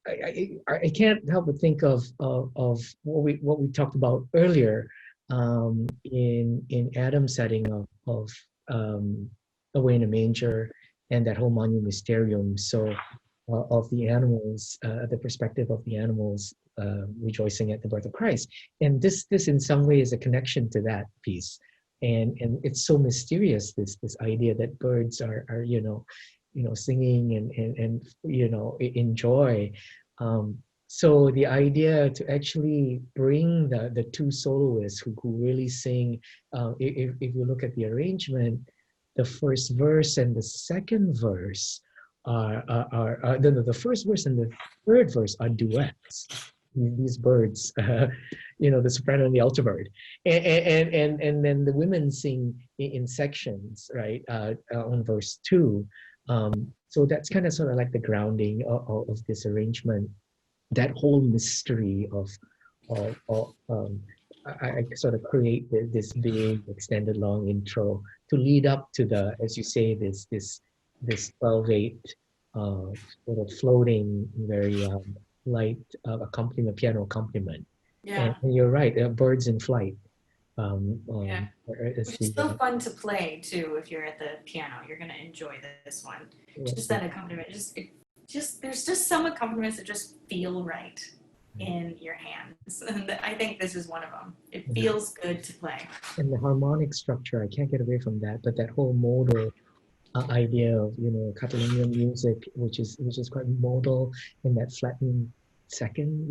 I can't help but think of what we talked about earlier in Adam's setting of Away in a Manger and that whole Magnum Mysterium. So of the animals, the perspective of the animals rejoicing at the birth of Christ, and this in some way is a connection to that piece, and it's so mysterious, this idea that birds are singing and in joy. So the idea to actually bring the two soloists who really sing, if you look at the arrangement, the first verse and the second verse the first verse and the third verse are duets. These birds, the soprano and the alto bird, and then the women sing in sections, right, on verse 2. So that's kind of sort of like the grounding of this arrangement. That whole mystery of I sort of create this big extended long intro to lead up to the, as you say, this 12/8 sort of floating, very light accompaniment, piano accompaniment. Yeah. And you're right, birds in flight. Yeah. Which is so fun to play too. If you're at the piano, you're going to enjoy this one. Just that accompaniment, it there's just some accompaniments that just feel right in your hands. And I think this is one of them. It feels good to play. And the harmonic structure, I can't get away from that, but that whole modal idea of, Catalonian music, which is quite modal in that flattened second,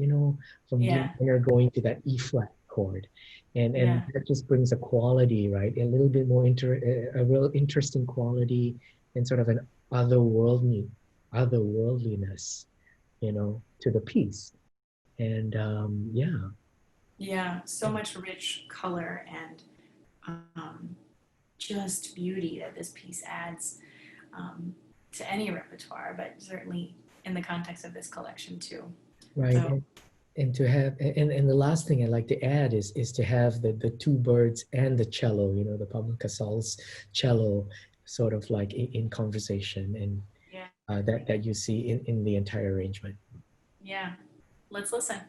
from G Yeah. minor going to that E flat chord. And Yeah. that just brings a quality, right? A little bit more a real interesting quality and sort of an otherworldliness, to the piece. And yeah. Yeah. So much rich color and just beauty that this piece adds to any repertoire, but certainly in the context of this collection too. Right. So, And to have and the last thing I'd like to add is to have the two birds and the cello, the Pablo Casal's cello, sort of like in conversation, and yeah. that you see in the entire arrangement. Yeah. Let's listen.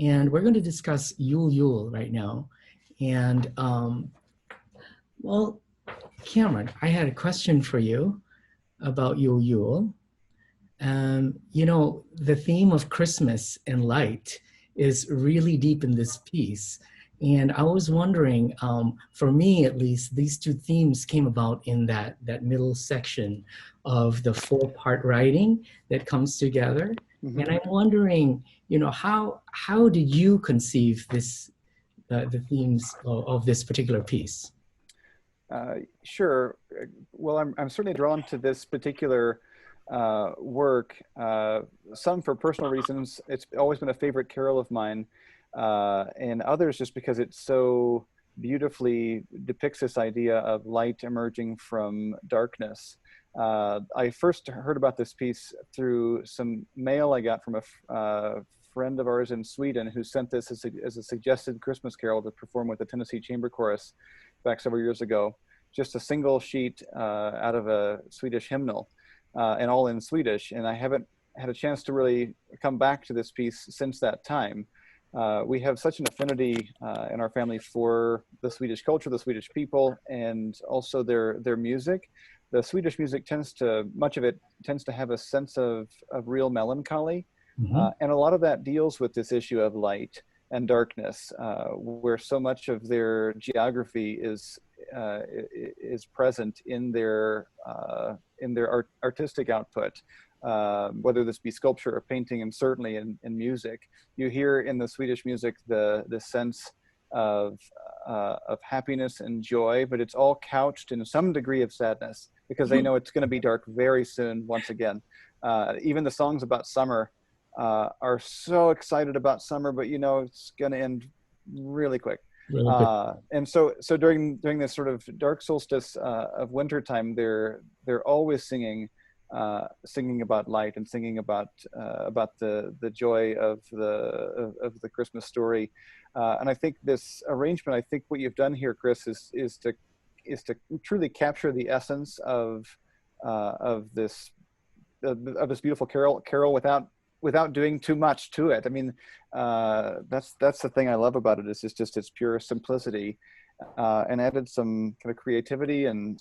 And we're going to discuss Yule Yule right now. And well, Cameron, I had a question for you about Yule Yule. The theme of Christmas and light is really deep in this piece. And I was wondering, for me at least, these two themes came about in that middle section of the four-part writing that comes together. Mhm. And I'm wondering, how did you conceive the themes of this particular piece? Sure. Well, I'm certainly drawn to this particular work, some for personal reasons. It's always been a favorite carol of mine, and others just because it so beautifully depicts this idea of light emerging from darkness. I first heard about this piece through some mail I got from a friend of ours in Sweden who sent this as a suggested Christmas carol to perform with the Tennessee Chamber Chorus back several years ago. Just a single sheet out of a Swedish hymnal, and all in Swedish. And I haven't had a chance to really come back to this piece since that time. We have such an affinity in our family for the Swedish culture, the Swedish people, and also their music. The Swedish music much of it tends to have a sense of real melancholy. And a lot of that deals with this issue of light and darkness, where so much of their geography is present in their artistic output, whether this be sculpture or painting, and certainly in music. You hear in the Swedish music the sense of happiness and joy, but it's all couched in some degree of sadness because they know it's going to be dark very soon once again. Even the songs about summer are so excited about summer, but it's going to end really quick. Really good. And so during this sort of dark solstice of winter time, they're always singing about light and singing about the joy of the Christmas story. And I think this arrangement, I think what you've done here, Chris, is to truly capture the essence of this beautiful carol without doing too much to it. I mean, that's the thing I love about it, is it's just its pure simplicity, and added some kind of creativity and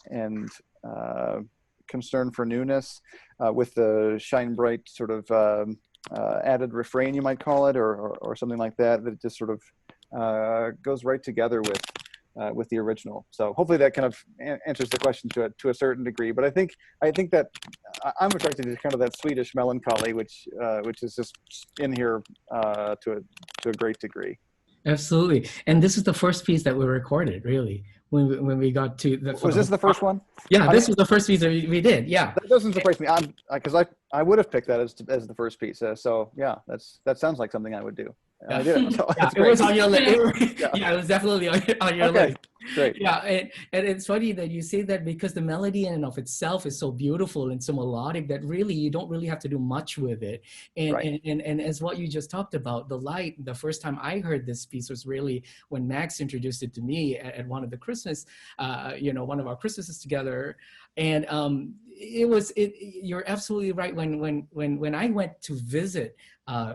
concern for newness, with the shine bright sort of added refrain, you might call it, or something like that just sort of goes right together with the original. So hopefully that kind of answers the question to a certain degree. But I think that I'm attracted to kind of that Swedish melancholy, which is just in here to a great degrry. Absolutely. And this is the first piece that we recorded, really, when we got to the. Was this the first one? Yeah, this was the first piece that we did. Yeah. That doesn't surprise me. Because I would have picked that as the first piece. So yeah, that sounds like something I would do. Yeah. I did it. So Yeah, it was on your list. Yeah. Yeah, it was definitely on your Okay, list. great. Yeah, and it's funny that you say that, because the melody in and of itself is so beautiful and so melodic that really you don't really have to do much with it. And Right. and as what you just talked about, the light, the first time I heard this piece was really when Max introduced it to me at one of the Christmas, one of our Christmases together. And you're absolutely right. When I went to visit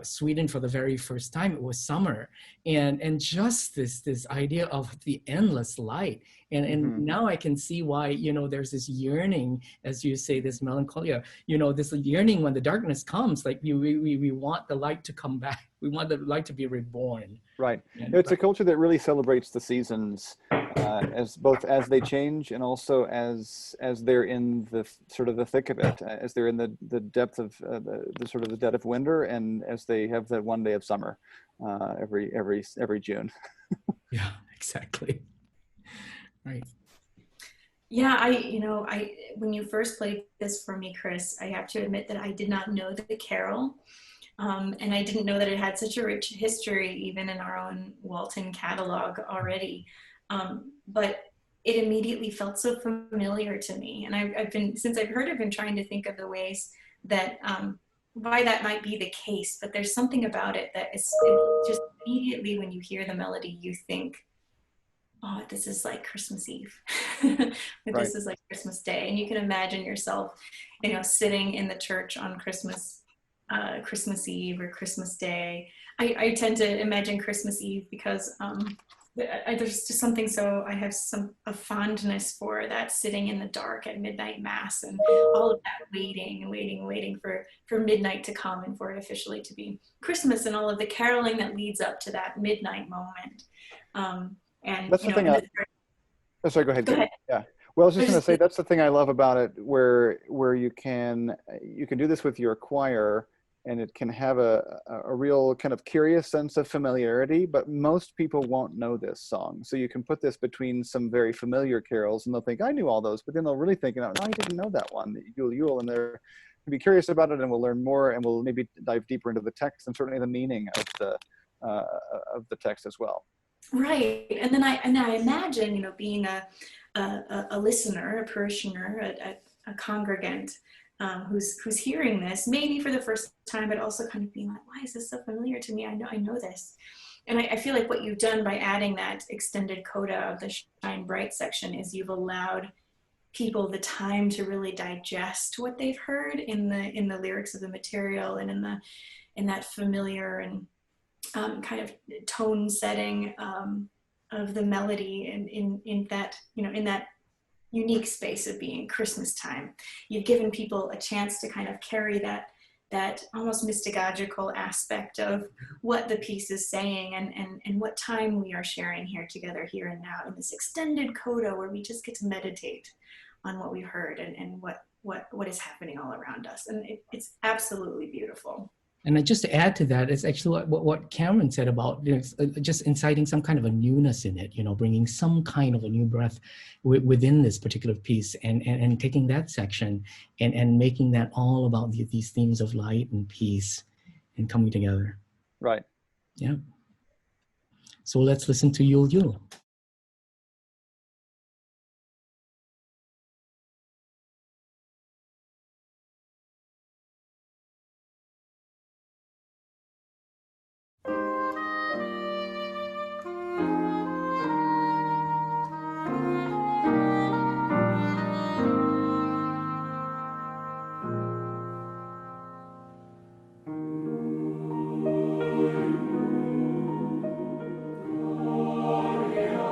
Sweden for the very first time, it was summer, and just this idea of the endless light, and Mhm. now I can see why there's this yearning, as you say, this melancholia, this yearning when the darkness comes, like we want the light to come back, we want the light to be reborn. Right. And, It's a culture that really celebrates the seasons, as they change, and also as they're in the sort of the thick of it, as they're in the depth of the sort of the dead of winter, and as they have that one day of summer every June. yeah, exactly. Right. Yeah, when you first played this for me, Chris, I have to admit that I did not know the carol. And I didn't know that it had such a rich history, even in our own Walton catalog already. But it immediately felt so familiar to me. And since I've heard, I've been trying to think of the ways that, why that might be the case. But there's something about it that it just immediately, when you hear the melody, you think, oh, this is like Christmas Eve. Right. This is like Christmas Day. And you can imagine yourself, sitting in the church on Christmas Eve or Christmas Day. I tend to imagine Christmas Eve because there's just something I have a fondness for that sitting in the dark at midnight mass and all of that waiting and waiting for midnight to come and for it officially to be Christmas and all of the caroling that leads up to that midnight moment. And, That's the thing. Oh, sorry, go ahead. Go ahead. Yeah. Well, I was just going to say Just, that's the thing I love about it, where you can do this with your choir, and it can have a real kind of curious sense of familiarity. But most people won't know this song, so you can put this between some very familiar carols, and they'll think I knew all those, but then they'll really think, no, I didn't know that one, Yule Yule, and they're be curious about it, and we'll learn more, and we'll maybe dive deeper into the text and certainly the meaning of the text as well. right. And then I imagine, being a listener, a parishioner, a congregant who's hearing this, maybe for the first time, but also kind of being like, why is this so familiar to me? I know this. And I feel like what you've done by adding that extended coda of the Shine Bright section is you've allowed people the time to really digest what they've heard in the lyrics of the material and in that familiar and kind of tone setting of the melody and in that, in that unique space of being Christmas time. You've given people a chance to kind of carry that almost mystagogical aspect of what the piece is saying and what time we are sharing here together, here and now, in this extended coda where we just get to meditate on what we heard and what is happening all around us. And it's absolutely beautiful. And just to add to that, it's actually what Cameron said about just inciting some kind of a newness in it, bringing some kind of a new breath within this particular piece and taking that section and making that all about these themes of light and peace and coming together. Right. Yeah. So let's listen to Yule Yule. Gloria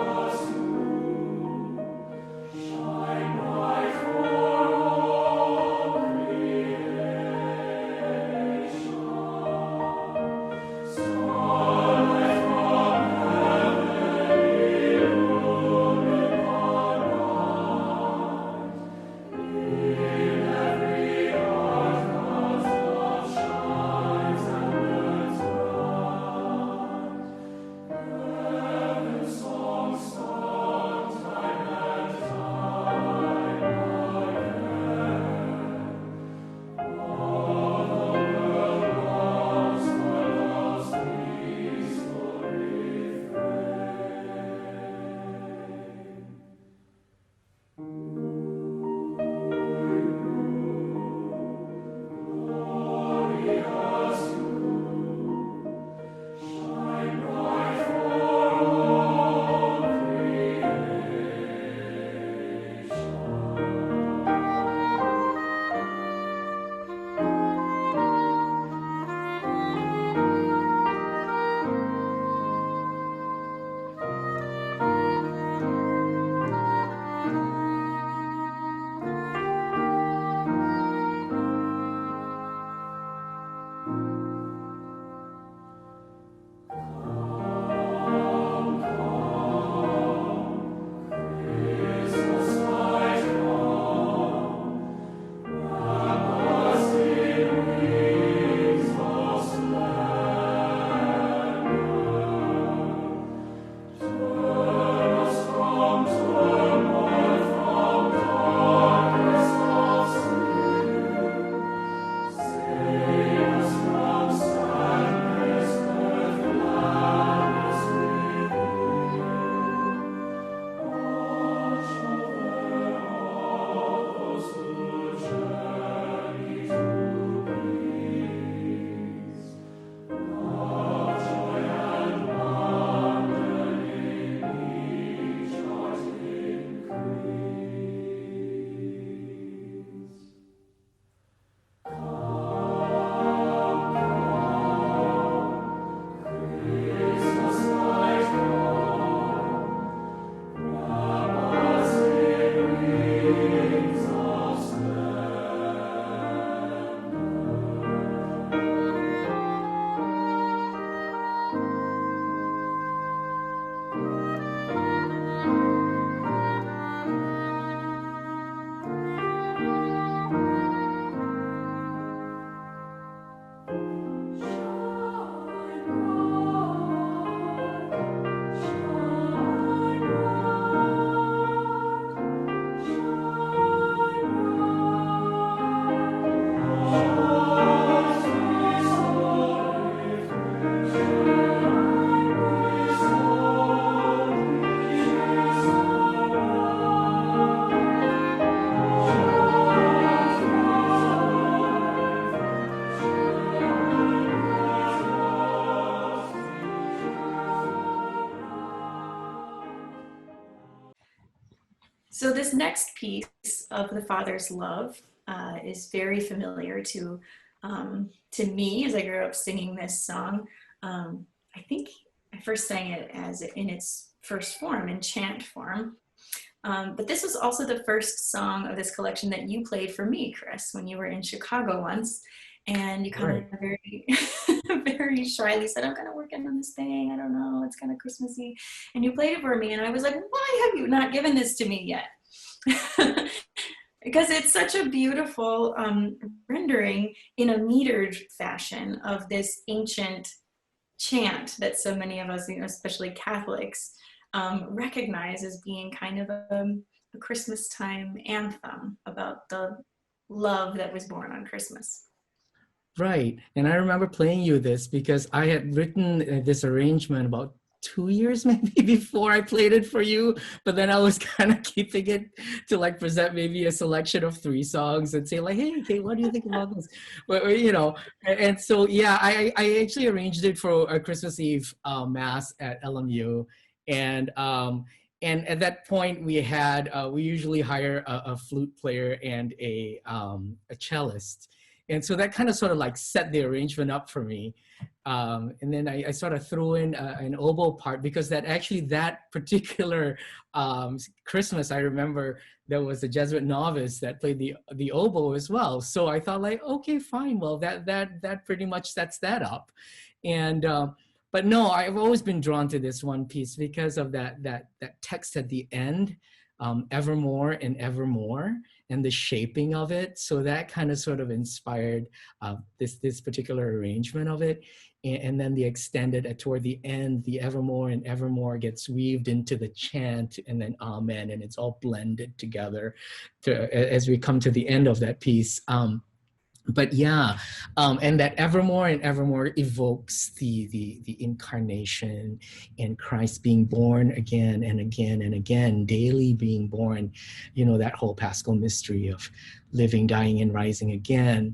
this next piece of the Father's love is very familiar to me as I grew up singing this song. I think I first sang it as in its first form, in chant form. But this was also the first song of this collection that you played for me, Chris, when you were in Chicago once. And you kind of very, very shyly said, I'm kind of working on this thing. I don't know. It's kind of Christmassy. And you played it for me. And I was like, why have you not given this to me yet? Because it's such a beautiful rendering in a metered fashion of this ancient chant that so many of us, especially Catholics, recognize as being kind of a Christmas time anthem about the love that was born on Christmas. Right. And I remember playing you this because I had written this arrangement about 2 years maybe before I played it for you, but then I was kind of keeping it to like present maybe a selection of 3 songs and say like, hey, Kate, what do you think about this? But and so yeah, I actually arranged it for a Christmas Eve mass at LMU, and at that point we had we usually hire a flute player and a cellist. And so that kind of sort of like set the arrangement up for me. And then I sort of threw in an oboe part because that particular Christmas, I remember there was a Jesuit novice that played the oboe as well. So I thought like, okay, fine. Well, that pretty much sets that up. And but no, I've always been drawn to this one piece because of that text at the end, evermore and evermore, and the shaping of it. So that kind of sort of inspired this particular arrangement of it. And then the extended toward the end, the evermore and evermore gets weaved into the chant, and then amen, and it's all blended together as we come to the end of that piece. But yeah, and that evermore and evermore evokes the incarnation and Christ being born again and again and again, daily being born, that whole Paschal mystery of living, dying, and rising again,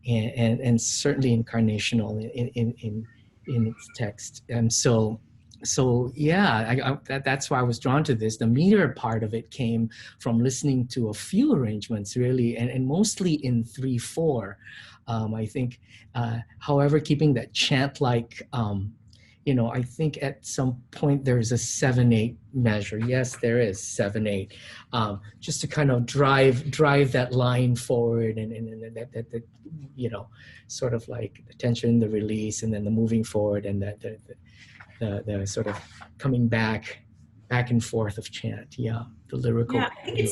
and certainly incarnational in its text. And so yeah, that's why I was drawn to this. The meter part of it came from listening to a few arrangements, really, and mostly in 3/4. I think, however, keeping that chant-like, I think at some point there's a 7/8 measure. Yes, there is 7/8, just to kind of drive that line forward, and that sort of like the tension, the release, and then the moving forward, and the sort of coming back and forth of chant. Yeah, the lyrical. Yeah, I think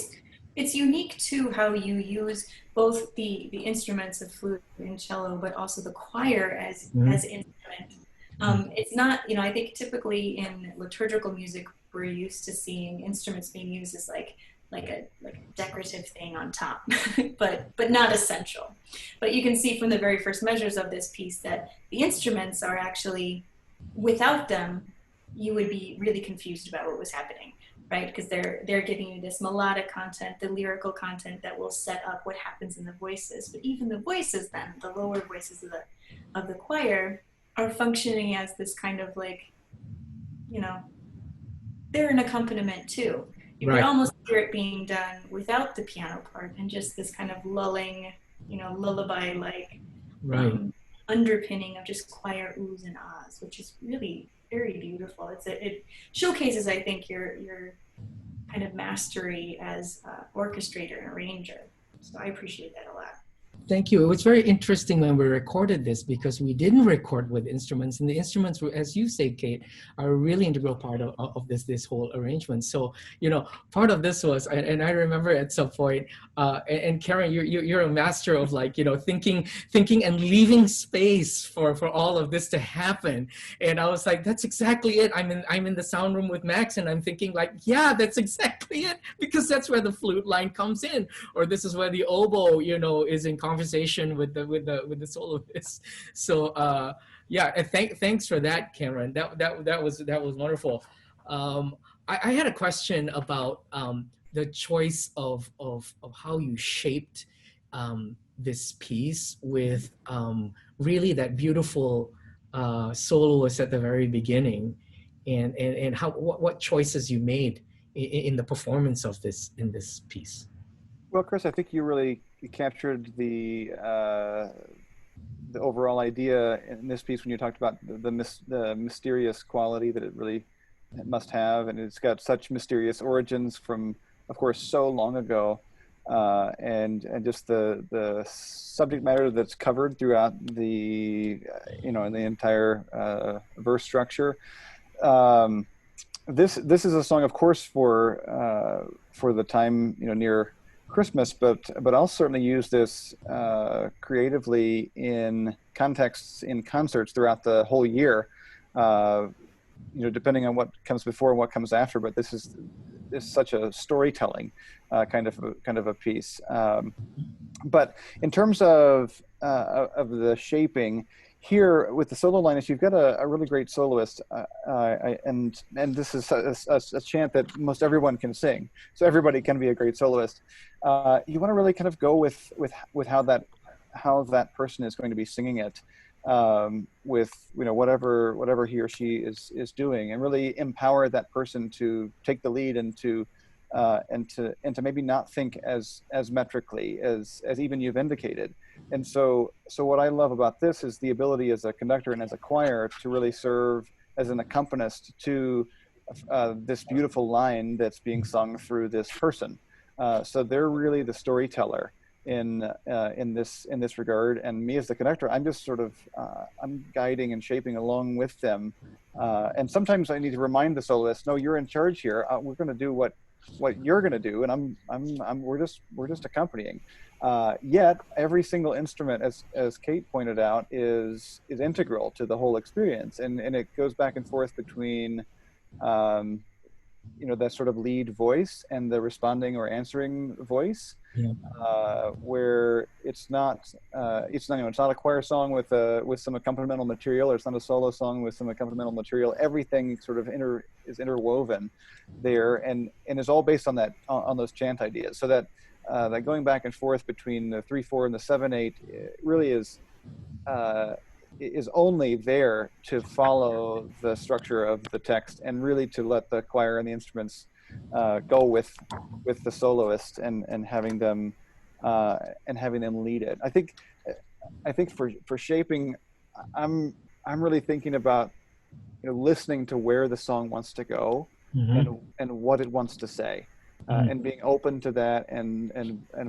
it's unique too how you use both the instruments of flute and cello, but also the choir as instrument. It's not, I think typically in liturgical music we're used to seeing instruments being used as like a decorative thing on top, but not essential. But you can see from the very first measures of this piece that the instruments are actually, without them, you would be really confused about what was happening, right? Because they're giving you this melodic content, the lyrical content that will set up what happens in the voices. But even the voices, then the lower voices of the choir, are functioning as this kind of like, they're an accompaniment too. You could almost hear it being done without the piano part, and just this kind of lulling, lullaby-like. Underpinning of just choir oohs and ahs, which is really very beautiful. It showcases, I think, your kind of mastery as orchestrator and arranger. So I appreciate that a lot. Thank you. It was very interesting when we recorded this because we didn't record with instruments, and the instruments were, as you say, Kate, are a really integral part of this whole arrangement. So, part of this was, and I remember at some point, and Karen, you're a master of like, thinking and leaving space for all of this to happen. And I was like, that's exactly it. I'm in the sound room with Max, and I'm thinking like, yeah, that's exactly it, because that's where the flute line comes in, or this is where the oboe, is in conversation with the soloist. So yeah, and thanks for that, Cameron. That was wonderful. I had a question about the choice of how you shaped this piece with really that beautiful soloist at the very beginning, and how what choices you made in the performance of this in this piece. Well, Chris, I think you really captured the overall idea in this piece when you talked about the mysterious quality that it really must have, and it's got such mysterious origins from, of course, so long ago, and just the subject matter that's covered throughout the in the entire verse structure. This is a song, of course, for the time near Christmas, but I'll certainly use this creatively in contexts in concerts throughout the whole year. Depending on what comes before and what comes after. But this is such a storytelling kind of a piece. But in terms of the shaping. Here with the solo linus, you've got a really great soloist, and this is a chant that most everyone can sing, so everybody can be a great soloist. You want to really kind of go with how that person is going to be singing it, with whatever he or she is doing, and really empower that person to take the lead and to maybe not think as metrically as even you've indicated. And so what I love about this is the ability as a conductor and as a choir to really serve as an accompanist to this beautiful line that's being sung through this person. So they're really the storyteller in this regard, and me as the conductor, I'm just sort of I'm guiding and shaping along with them. And sometimes I need to remind the soloist, no, you're in charge here. We're going to do what you're going to do, and we're just accompanying. Yet every single instrument, as Kate pointed out, is integral to the whole experience, and it goes back and forth between that sort of lead voice and the responding or answering voice. Yeah. Where it's not a choir song with some accompanimental material, or it's not a solo song with some accompanimental material. Everything sort of is interwoven there, and is all based on on those chant ideas. So that going back and forth between the 3/4 and the 7/8 really is only there to follow the structure of the text, and really to let the choir and the instruments go with the soloist and having them lead it. I think for shaping, I'm really thinking about listening to where the song wants to go, Mm-hmm. and what it wants to say, and being open to that, and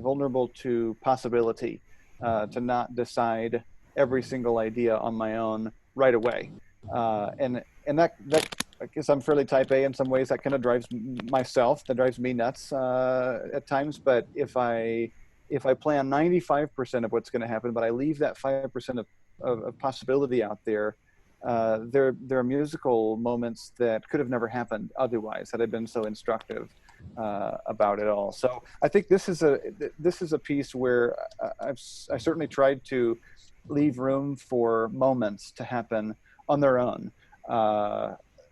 vulnerable to possibility, to not decide every single idea on my own right away, and that I guess I'm fairly type A in some ways. That kind of drives me nuts at times. But if I plan 95% of what's going to happen, but I leave that 5% of possibility out there, there are musical moments that could have never happened otherwise, that have been so instructive about it all. So I think this is a piece where I certainly tried to leave room for moments to happen on their own.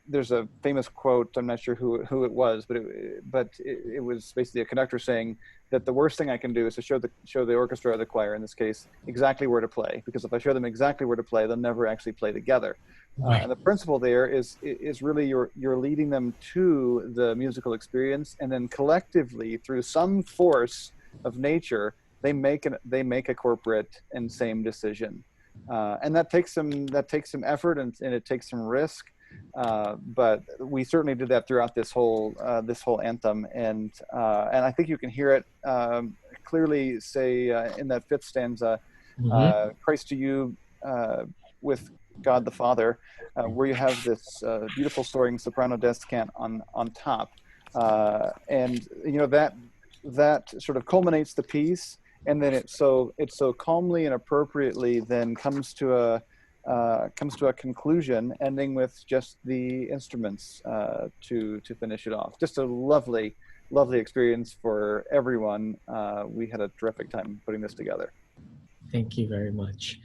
There's a famous quote, I'm not sure who it was, but it was basically a conductor saying that the worst thing I can do is to show the orchestra or the choir, in this case, exactly where to play, because if I show them exactly where to play, they'll never actually play together. Right. And the principle there is really you're leading them to the musical experience, and then collectively, through some force of nature, they make a corporate and same decision, and that takes some effort, and it takes some risk. But we certainly did that throughout this whole anthem, and I think you can hear it clearly. Say in that fifth stanza, Mm-hmm. "Christ to you with God the Father," where you have this beautiful soaring soprano descant on top, and that sort of culminates the piece, and then it so calmly and appropriately then comes to a conclusion, ending with just the instruments to finish it off. Just a lovely experience for everyone. We had a terrific time putting this together. Thank you very much.